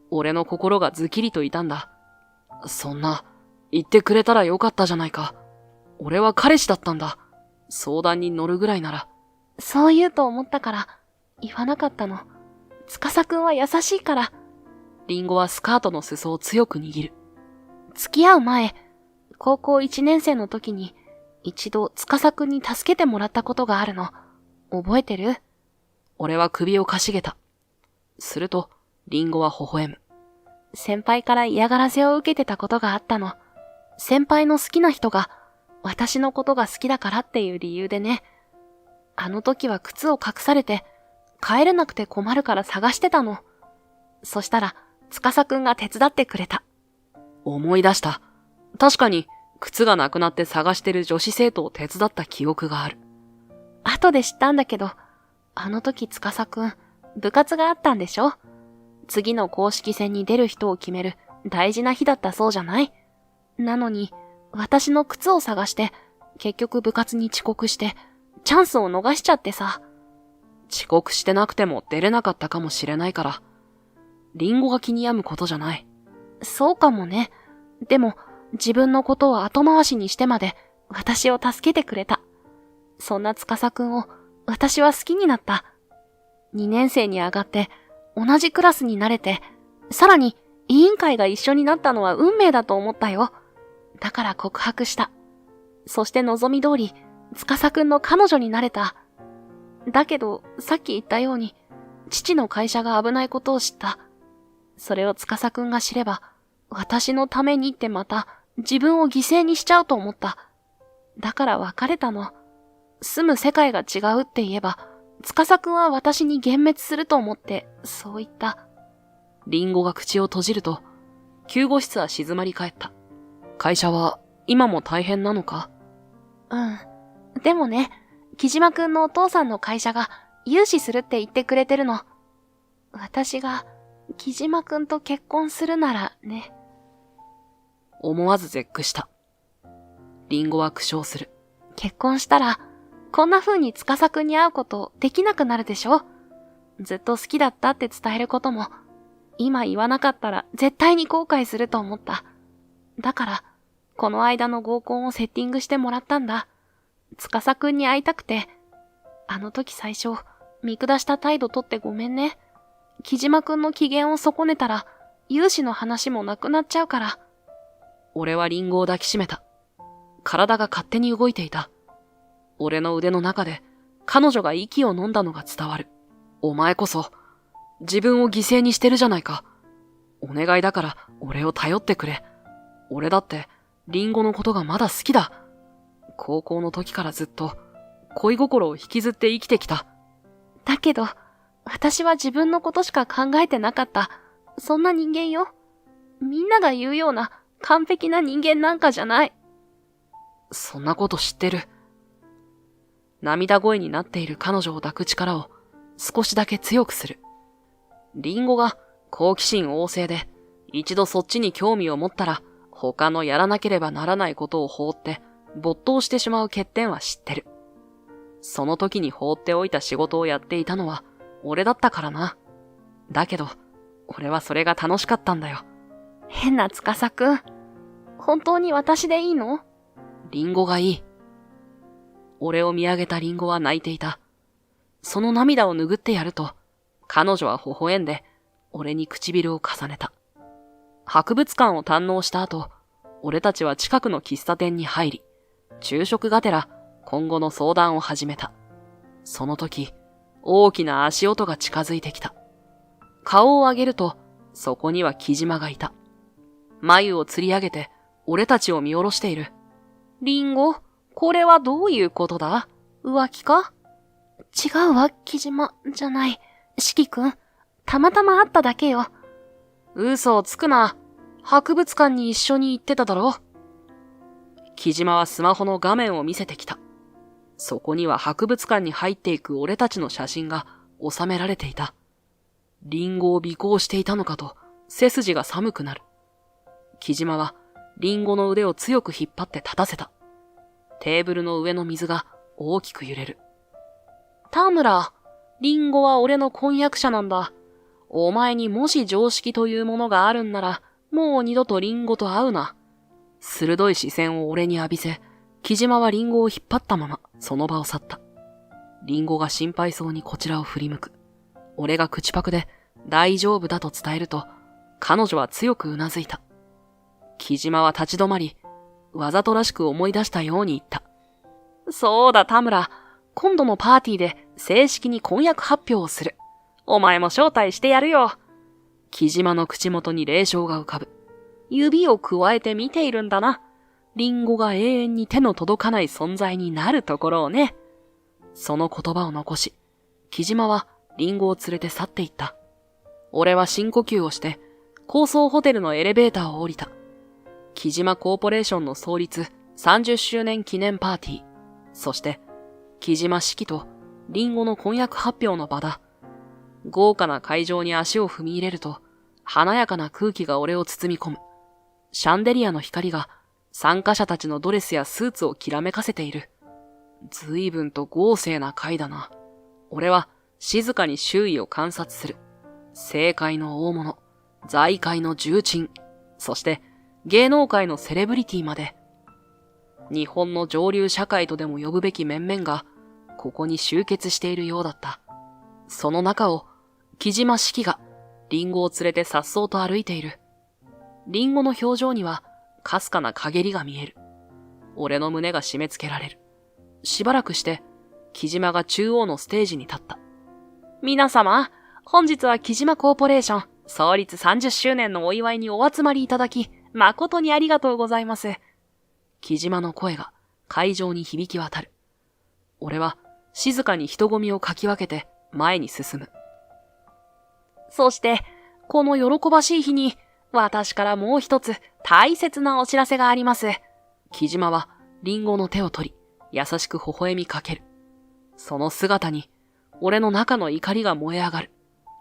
俺の心がズキリと痛んだ。そんな、言ってくれたらよかったじゃないか。俺は彼氏だったんだ。相談に乗るぐらいなら。そう言うと思ったから、言わなかったの。司くんは優しいから。リンゴはスカートの裾を強く握る。付き合う前、高校1年生の時に、一度司くんに助けてもらったことがあるの。覚えてる？俺は首をかしげた。すると、リンゴは微笑む。先輩から嫌がらせを受けてたことがあったの。先輩の好きな人が、私のことが好きだからっていう理由でね。あの時は靴を隠されて、帰れなくて困るから探してたの。そしたら、司くんが手伝ってくれた。思い出した。確かに、靴がなくなって探してる女子生徒を手伝った記憶がある。後で知ったんだけど、あの時司くん、部活があったんでしょ？次の公式戦に出る人を決める大事な日だったそうじゃない？なのに、私の靴を探して、結局部活に遅刻して、チャンスを逃しちゃってさ。遅刻してなくても出れなかったかもしれないから、リンゴが気に病むことじゃない。そうかもね。でも、自分のことを後回しにしてまで、私を助けてくれた。そんな司くんを、私は好きになった。2年生に上がって、同じクラスになれて、さらに、委員会が一緒になったのは運命だと思ったよ。だから告白した。そして望み通り、司くんの彼女になれた。だけど、さっき言ったように、父の会社が危ないことを知った。それを司くんが知れば、私のためにってまた、自分を犠牲にしちゃうと思った。だから別れたの。住む世界が違うって言えば、司くんは私に幻滅すると思って、そう言った。リンゴが口を閉じると、救護室は静まり返った。会社は今も大変なのか？うん。でもね、木島くんのお父さんの会社が融資するって言ってくれてるの。私が木島くんと結婚するならね。思わず絶句した。リンゴは苦笑する。結婚したら、こんな風に司くんに会うことできなくなるでしょ？ずっと好きだったって伝えることも、今言わなかったら絶対に後悔すると思った。だから、この間の合コンをセッティングしてもらったんだ。司くんに会いたくて。あの時最初、見下した態度取ってごめんね。木島くんの機嫌を損ねたら、融資の話もなくなっちゃうから。俺はリンゴを抱きしめた。体が勝手に動いていた。俺の腕の中で彼女が息を飲んだのが伝わる。お前こそ自分を犠牲にしてるじゃないか。お願いだから俺を頼ってくれ。俺だってリンゴのことがまだ好きだ。高校の時からずっと恋心を引きずって生きてきた。だけど、私は自分のことしか考えてなかった。そんな人間よ。みんなが言うような完璧な人間なんかじゃない。そんなこと知ってる。涙声になっている彼女を抱く力を少しだけ強くする。リンゴが好奇心旺盛で、一度そっちに興味を持ったら、他のやらなければならないことを放って没頭してしまう欠点は知ってる。その時に放っておいた仕事をやっていたのは俺だったからな。だけど、俺はそれが楽しかったんだよ。変な司くん。本当に私でいいの？リンゴがいい。俺を見上げたリンゴは泣いていた。その涙を拭ってやると、彼女は微笑んで、俺に唇を重ねた。博物館を堪能した後、俺たちは近くの喫茶店に入り、昼食がてら今後の相談を始めた。その時、大きな足音が近づいてきた。顔を上げると、そこには木島がいた。眉を吊り上げて、俺たちを見下ろしている。リンゴ、これはどういうことだ？浮気か？違うわ、木島、じゃない。四季くん、たまたま会っただけよ。嘘をつくな。博物館に一緒に行ってただろ。木島はスマホの画面を見せてきた。そこには博物館に入っていく俺たちの写真が収められていた。リンゴを尾行していたのかと背筋が寒くなる。木島はリンゴの腕を強く引っ張って立たせた。テーブルの上の水が大きく揺れる。田村、リンゴは俺の婚約者なんだ。お前にもし常識というものがあるんなら、もう二度とリンゴと会うな。鋭い視線を俺に浴びせ、木島はリンゴを引っ張ったままその場を去った。リンゴが心配そうにこちらを振り向く。俺が口パクで大丈夫だと伝えると、彼女は強くうなずいた。木島は立ち止まり、わざとらしく思い出したように言った。そうだ田村、今度のパーティーで正式に婚約発表をする。お前も招待してやるよ。木島の口元に冷笑が浮かぶ。指をくわえて見ているんだな。リンゴが永遠に手の届かない存在になるところをね。その言葉を残し、木島はリンゴを連れて去っていった。俺は深呼吸をして、高層ホテルのエレベーターを降りた。木島コーポレーションの創立30周年記念パーティー。そして、木島四季とリンゴの婚約発表の場だ。豪華な会場に足を踏み入れると、華やかな空気が俺を包み込む。シャンデリアの光が参加者たちのドレスやスーツをきらめかせている。随分と豪勢な会だな。俺は静かに周囲を観察する。政界の大物、財界の重鎮、そして芸能界のセレブリティまで。日本の上流社会とでも呼ぶべき面々がここに集結しているようだった。その中を木島四季がリンゴを連れて颯爽と歩いている。リンゴの表情にはかすかな陰りが見える。俺の胸が締め付けられる。しばらくして木島が中央のステージに立った。皆様、本日は木島コーポレーション創立30周年のお祝いにお集まりいただき、誠にありがとうございます。木島の声が会場に響き渡る。俺は静かに人混みをかき分けて前に進む。そして、この喜ばしい日に、私からもう一つ大切なお知らせがあります。木島はリンゴの手を取り、優しく微笑みかける。その姿に、俺の中の怒りが燃え上がる。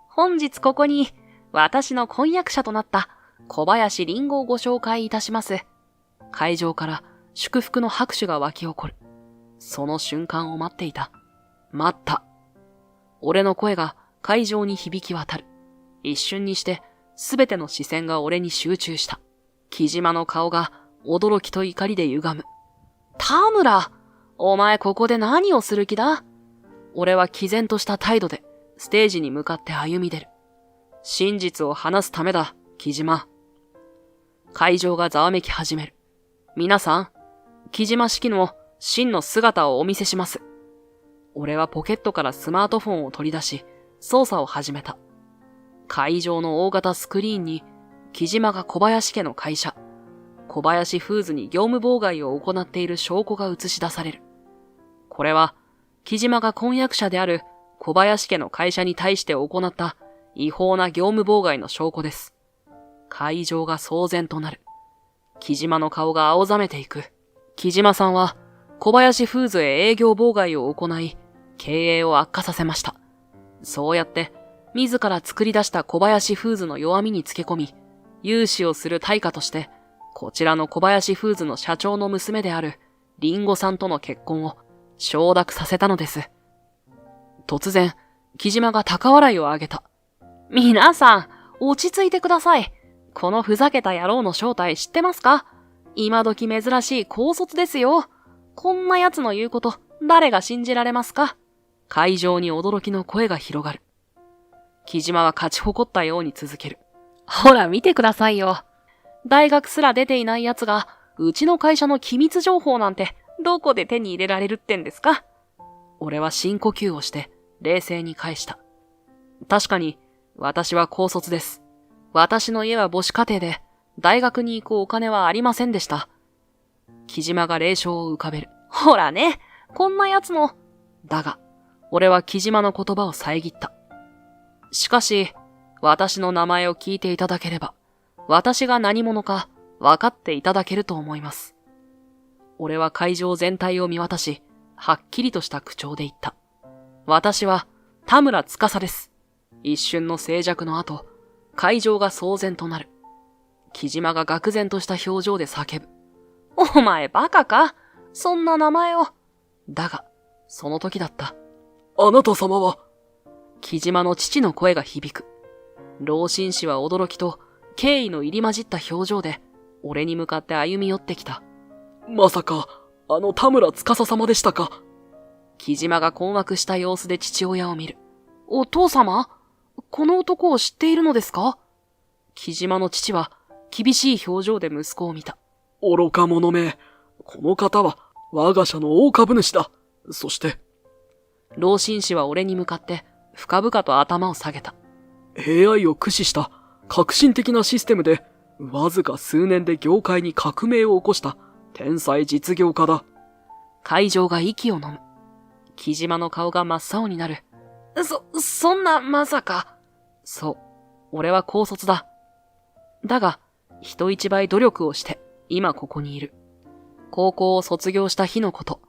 本日ここに、私の婚約者となった小林リンゴをご紹介いたします。会場から祝福の拍手が湧き起こる。その瞬間を待っていた。待った。俺の声が会場に響き渡る。一瞬にして、すべての視線が俺に集中した。木島の顔が驚きと怒りで歪む。田村、お前ここで何をする気だ？俺は毅然とした態度でステージに向かって歩み出る。真実を話すためだ、木島。会場がざわめき始める。皆さん、木島式の真の姿をお見せします。俺はポケットからスマートフォンを取り出し、操作を始めた。会場の大型スクリーンに、木島が小林家の会社、小林フーズに業務妨害を行っている証拠が映し出される。これは、木島が婚約者である小林家の会社に対して行った違法な業務妨害の証拠です。会場が騒然となる。木島の顔が青ざめていく。木島さんは小林フーズへ営業妨害を行い、経営を悪化させました。そうやって自ら作り出した小林フーズの弱みにつけ込み、融資をする対価として、こちらの小林フーズの社長の娘であるリンゴさんとの結婚を承諾させたのです。突然、木島が高笑いを上げた。皆さん、落ち着いてください。このふざけた野郎の正体知ってますか？今時珍しい高卒ですよ。こんな奴の言うこと、誰が信じられますか？会場に驚きの声が広がる。木島は勝ち誇ったように続ける。ほら見てくださいよ。大学すら出ていない奴が、うちの会社の機密情報なんて、どこで手に入れられるってんですか？俺は深呼吸をして、冷静に返した。確かに、私は高卒です。私の家は母子家庭で、大学に行くお金はありませんでした。木島が冷笑を浮かべる。ほらね、こんな奴の。だが、俺は木島の言葉を遮った。しかし、私の名前を聞いていただければ、私が何者か分かっていただけると思います。俺は会場全体を見渡し、はっきりとした口調で言った。私は田村司です。一瞬の静寂の後、会場が騒然となる。木島が愕然とした表情で叫ぶ。お前バカか？そんな名前を。だが、その時だった。あなた様は？木島の父の声が響く。老紳士は驚きと敬意の入り混じった表情で、俺に向かって歩み寄ってきた。まさか、あの田村司様でしたか？木島が困惑した様子で父親を見る。お父様？この男を知っているのですか？木島の父は厳しい表情で息子を見た。愚か者め。この方は我が社の大株主だ。そして、老紳士は俺に向かって深々と頭を下げた。AI を駆使した革新的なシステムで、わずか数年で業界に革命を起こした天才実業家だ。会場が息を飲む。木島の顔が真っ青になる。そんなまさか。そう。俺は高卒だ。だが、人一倍努力をして、今ここにいる。高校を卒業した日のこと。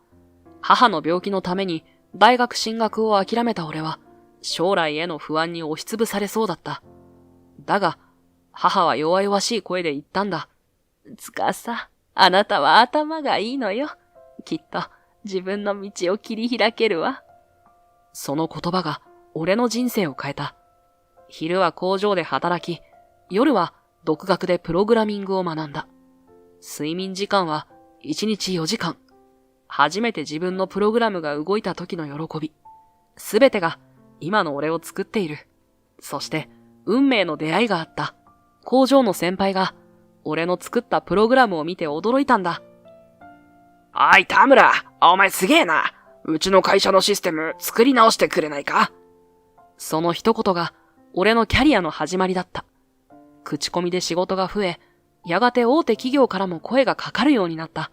母の病気のために大学進学を諦めた俺は、将来への不安に押しつぶされそうだった。だが、母は弱々しい声で言ったんだ。つかさ、あなたは頭がいいのよ。きっと自分の道を切り開けるわ。その言葉が俺の人生を変えた。昼は工場で働き、夜は独学でプログラミングを学んだ。睡眠時間は1日4時間。初めて自分のプログラムが動いた時の喜び。すべてが今の俺を作っている。そして運命の出会いがあった。工場の先輩が俺の作ったプログラムを見て驚いたんだ。おい田村、お前すげえな。うちの会社のシステム作り直してくれないか？その一言が俺のキャリアの始まりだった。口コミで仕事が増え、やがて大手企業からも声がかかるようになった。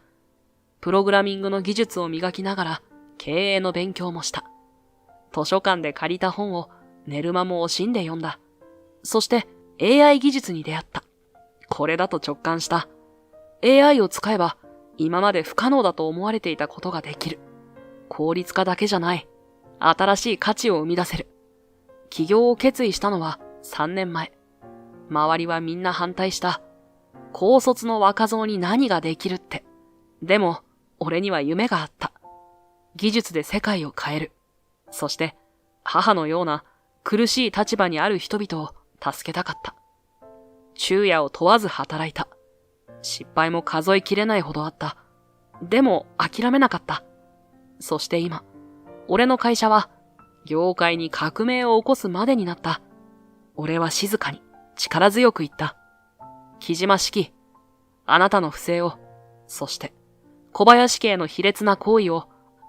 プログラミングの技術を磨きながら経営の勉強もした。図書館で借りた本を寝る間も惜しんで読んだ。そして AI 技術に出会った。これだと直感した。AI を使えば今まで不可能だと思われていたことができる。効率化だけじゃない。新しい価値を生み出せる。起業を決意したのは3年前。周りはみんな反対した。高卒の若造に何ができるって。でも、俺には夢があった。技術で世界を変える。そして、母のような苦しい立場にある人々を助けたかった。昼夜を問わず働いた。失敗も数えきれないほどあった。でも、諦めなかった。そして今、俺の会社は、業界に革命を起こすまでになった。俺は静かに、力強く言った。木島四季、あなたの不正を、そして、小林家への卑劣な行為を、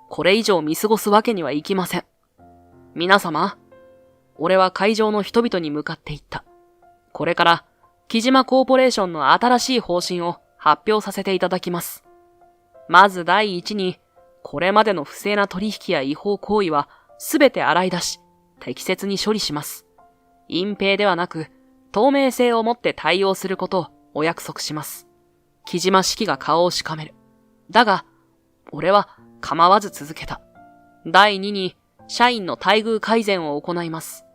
これ以上見過ごすわけにはいきません。皆様、俺は会場の人々に向かって言った。これから、木島コーポレーションの新しい方針を発表させていただきます。まず第一に、これまでの不正な取引や違法行為はすべて洗い出し、適切に処理します。隠蔽ではなく、透明性を持って対応することをお約束します。木島四季が顔をしかめる。だが、俺は構わず続けた。第二に、社員の待遇改善を行います。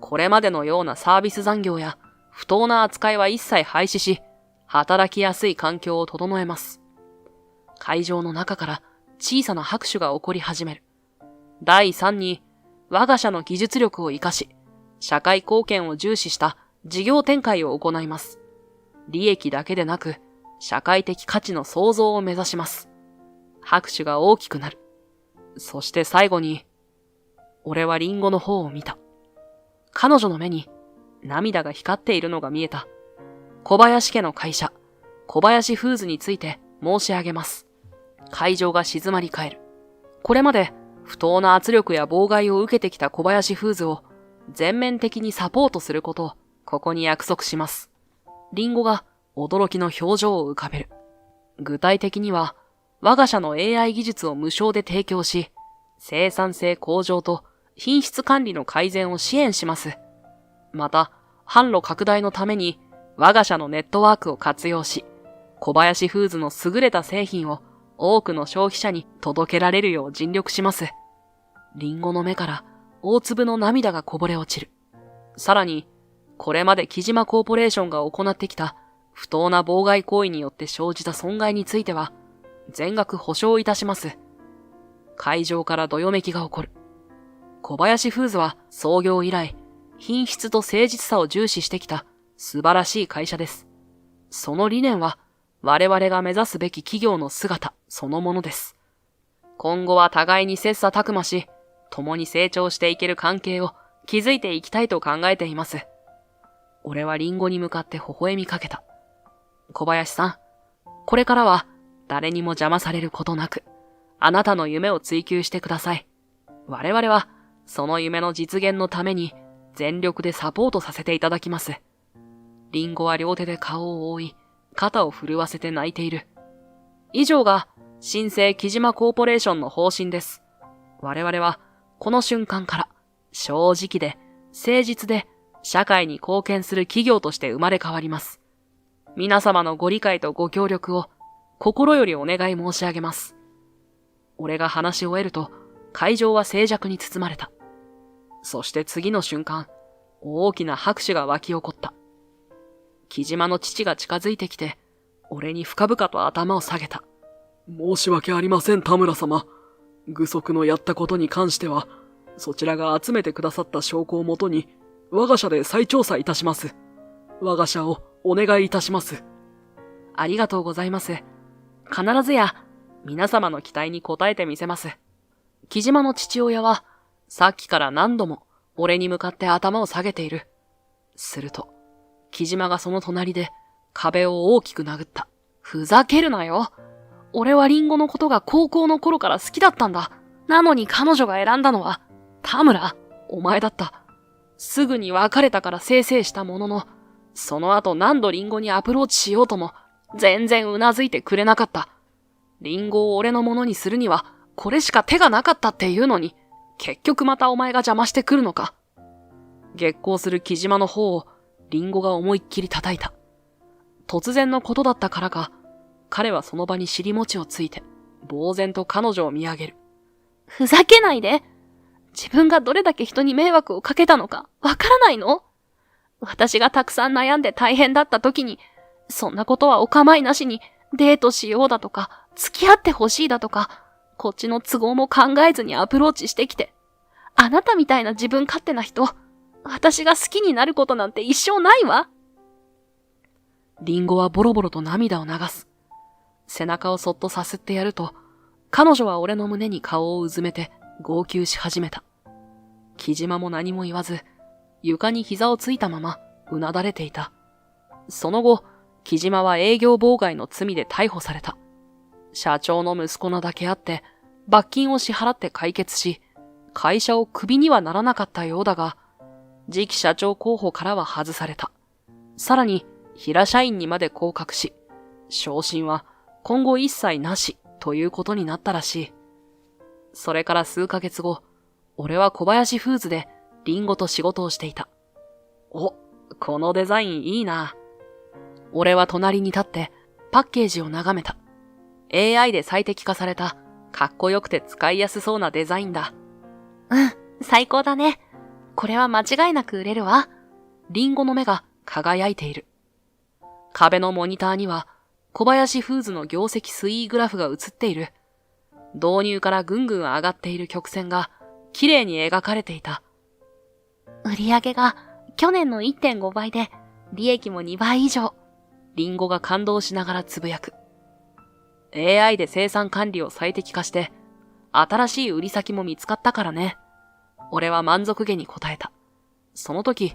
これまでのようなサービス残業や不当な扱いは一切廃止し、働きやすい環境を整えます。会場の中から小さな拍手が起こり始める。第三に、我が社の技術力を活かし、社会貢献を重視した事業展開を行います。利益だけでなく、社会的価値の創造を目指します。拍手が大きくなる。そして最後に、俺はリンゴの方を見た。彼女の目に涙が光っているのが見えた。小林家の会社、小林フーズについて申し上げます。会場が静まり返る。これまで不当な圧力や妨害を受けてきた小林フーズを全面的にサポートすることをここに約束します。リンゴが驚きの表情を浮かべる。具体的には、我が社の AI 技術を無償で提供し、生産性向上と品質管理の改善を支援します。また、販路拡大のために我が社のネットワークを活用し、小林フーズの優れた製品を多くの消費者に届けられるよう尽力します。リンゴの目から大粒の涙がこぼれ落ちる。さらに、これまで木島コーポレーションが行ってきた不当な妨害行為によって生じた損害については、全額補償いたします。会場からどよめきが起こる。小林フーズは創業以来、品質と誠実さを重視してきた素晴らしい会社です。その理念は我々が目指すべき企業の姿そのものです。今後は互いに切磋琢磨し、共に成長していける関係を築いていきたいと考えています。俺はリンゴに向かって微笑みかけた。小林さん、これからは誰にも邪魔されることなく、あなたの夢を追求してください。我々はその夢の実現のために全力でサポートさせていただきます。リンゴは両手で顔を覆い、肩を震わせて泣いている。以上が新生木島コーポレーションの方針です。我々はこの瞬間から正直で誠実で社会に貢献する企業として生まれ変わります。皆様のご理解とご協力を心よりお願い申し上げます。俺が話し終えると会場は静寂に包まれた。そして次の瞬間、大きな拍手が湧き起こった。木島の父が近づいてきて、俺に深々と頭を下げた。申し訳ありません、田村様。愚足のやったことに関しては、そちらが集めてくださった証拠をもとに、我が社で再調査いたします。我が社をお願いいたします。ありがとうございます。必ずや、皆様の期待に応えてみせます。木島の父親は、さっきから何度も、俺に向かって頭を下げている。すると、木島がその隣で、壁を大きく殴った。ふざけるなよ。俺はリンゴのことが高校の頃から好きだったんだ。なのに彼女が選んだのは、田村、お前だった。すぐに別れたからせいせいしたものの、その後何度リンゴにアプローチしようとも、全然うなずいてくれなかった。リンゴを俺のものにするには、これしか手がなかったっていうのに、結局またお前が邪魔してくるのか。激高する木島の方を、リンゴが思いっきり叩いた。突然のことだったからか、彼はその場に尻餅をついて、呆然と彼女を見上げる。ふざけないで。自分がどれだけ人に迷惑をかけたのかわからないの？私がたくさん悩んで大変だった時に、そんなことはお構いなしにデートしようだとか、付き合ってほしいだとか、こっちの都合も考えずにアプローチしてきて、あなたみたいな自分勝手な人、私が好きになることなんて一生ないわ。リンゴはボロボロと涙を流す。背中をそっとさすってやると、彼女は俺の胸に顔をうずめて号泣し始めた。木島も何も言わず、床に膝をついたままうなだれていた。その後、木島は営業妨害の罪で逮捕された。社長の息子なだけあって、罰金を支払って解決し、会社をクビにはならなかったようだが、次期社長候補からは外された。さらに、平社員にまで降格し、昇進は今後一切なしということになったらしい。それから数ヶ月後、俺は小林フーズでリンゴと仕事をしていた。お、このデザインいいな。俺は隣に立ってパッケージを眺めた。AI で最適化されたかっこよくて使いやすそうなデザインだ。うん、最高だね。これは間違いなく売れるわ。リンゴの目が輝いている。壁のモニターには小林フーズの業績推移グラフが映っている。導入からぐんぐん上がっている曲線が綺麗に描かれていた。売り上げが去年の 1.5 倍で、利益も2倍以上。リンゴが感動しながらつぶやく。AI で生産管理を最適化して、新しい売り先も見つかったからね。俺は満足げに答えた。その時、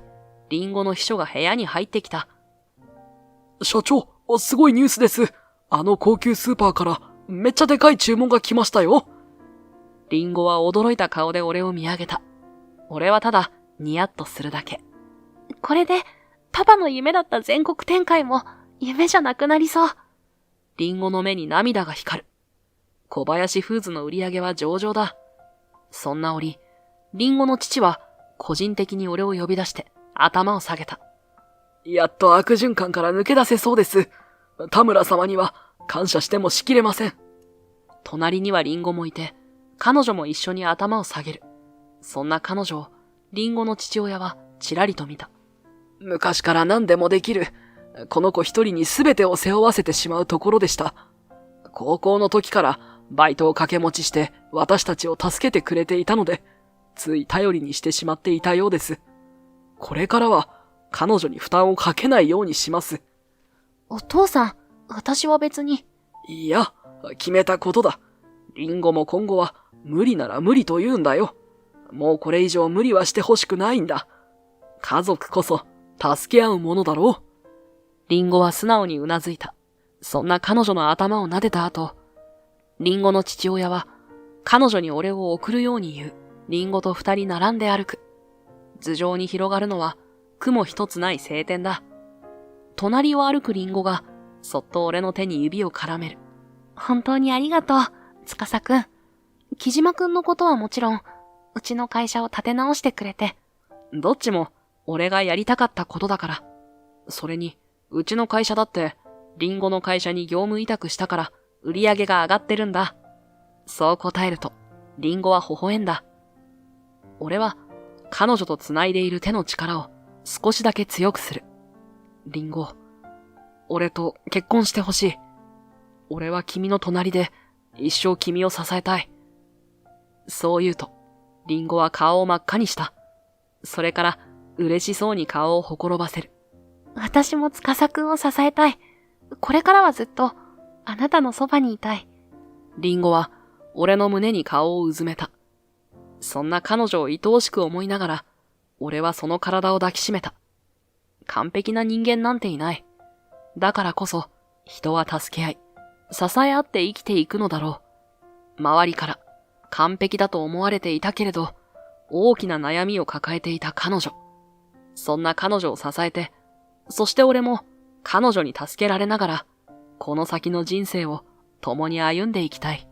リンゴの秘書が部屋に入ってきた。社長、すごいニュースです。あの高級スーパーからめっちゃでかい注文が来ましたよ。リンゴは驚いた顔で俺を見上げた。俺はただニヤッとするだけ。これでパパの夢だった全国展開も夢じゃなくなりそう。リンゴの目に涙が光る。小林フーズの売り上げは上々だ。そんな折、リンゴの父は個人的に俺を呼び出して頭を下げた。やっと悪循環から抜け出せそうです。田村様には感謝してもしきれません。隣にはリンゴもいて、彼女も一緒に頭を下げる。そんな彼女をリンゴの父親はちらりと見た。昔から何でもできる。この子一人に全てを背負わせてしまうところでした。高校の時からバイトを掛け持ちして私たちを助けてくれていたので、つい頼りにしてしまっていたようです。これからは彼女に負担をかけないようにします。お父さん、私は別に。いや、決めたことだ。リンゴも今後は無理なら無理と言うんだよ。もうこれ以上無理はしてほしくないんだ。家族こそ助け合うものだろう。リンゴは素直にうなずいた。そんな彼女の頭を撫でた後、リンゴの父親は彼女に俺を送るように言う。リンゴと二人並んで歩く。頭上に広がるのは雲一つない晴天だ。隣を歩くリンゴがそっと俺の手に指を絡める。本当にありがとう、司くん。木島くんのことはもちろん、うちの会社を立て直してくれて。どっちも俺がやりたかったことだから。それに、うちの会社だって、リンゴの会社に業務委託したから売り上げが上がってるんだ。そう答えると、リンゴは微笑んだ。俺は彼女と繋いでいる手の力を少しだけ強くする。リンゴ、俺と結婚してほしい。俺は君の隣で一生君を支えたい。そう言うと、リンゴは顔を真っ赤にした。それから嬉しそうに顔をほころばせる。私も司くんを支えたい。これからはずっと、あなたのそばにいたい。リンゴは俺の胸に顔をうずめた。そんな彼女を愛おしく思いながら、俺はその体を抱きしめた。完璧な人間なんていない。だからこそ、人は助け合い、支え合って生きていくのだろう。周りから完璧だと思われていたけれど、大きな悩みを抱えていた彼女。そんな彼女を支えて、そして俺も彼女に助けられながら、この先の人生を共に歩んでいきたい。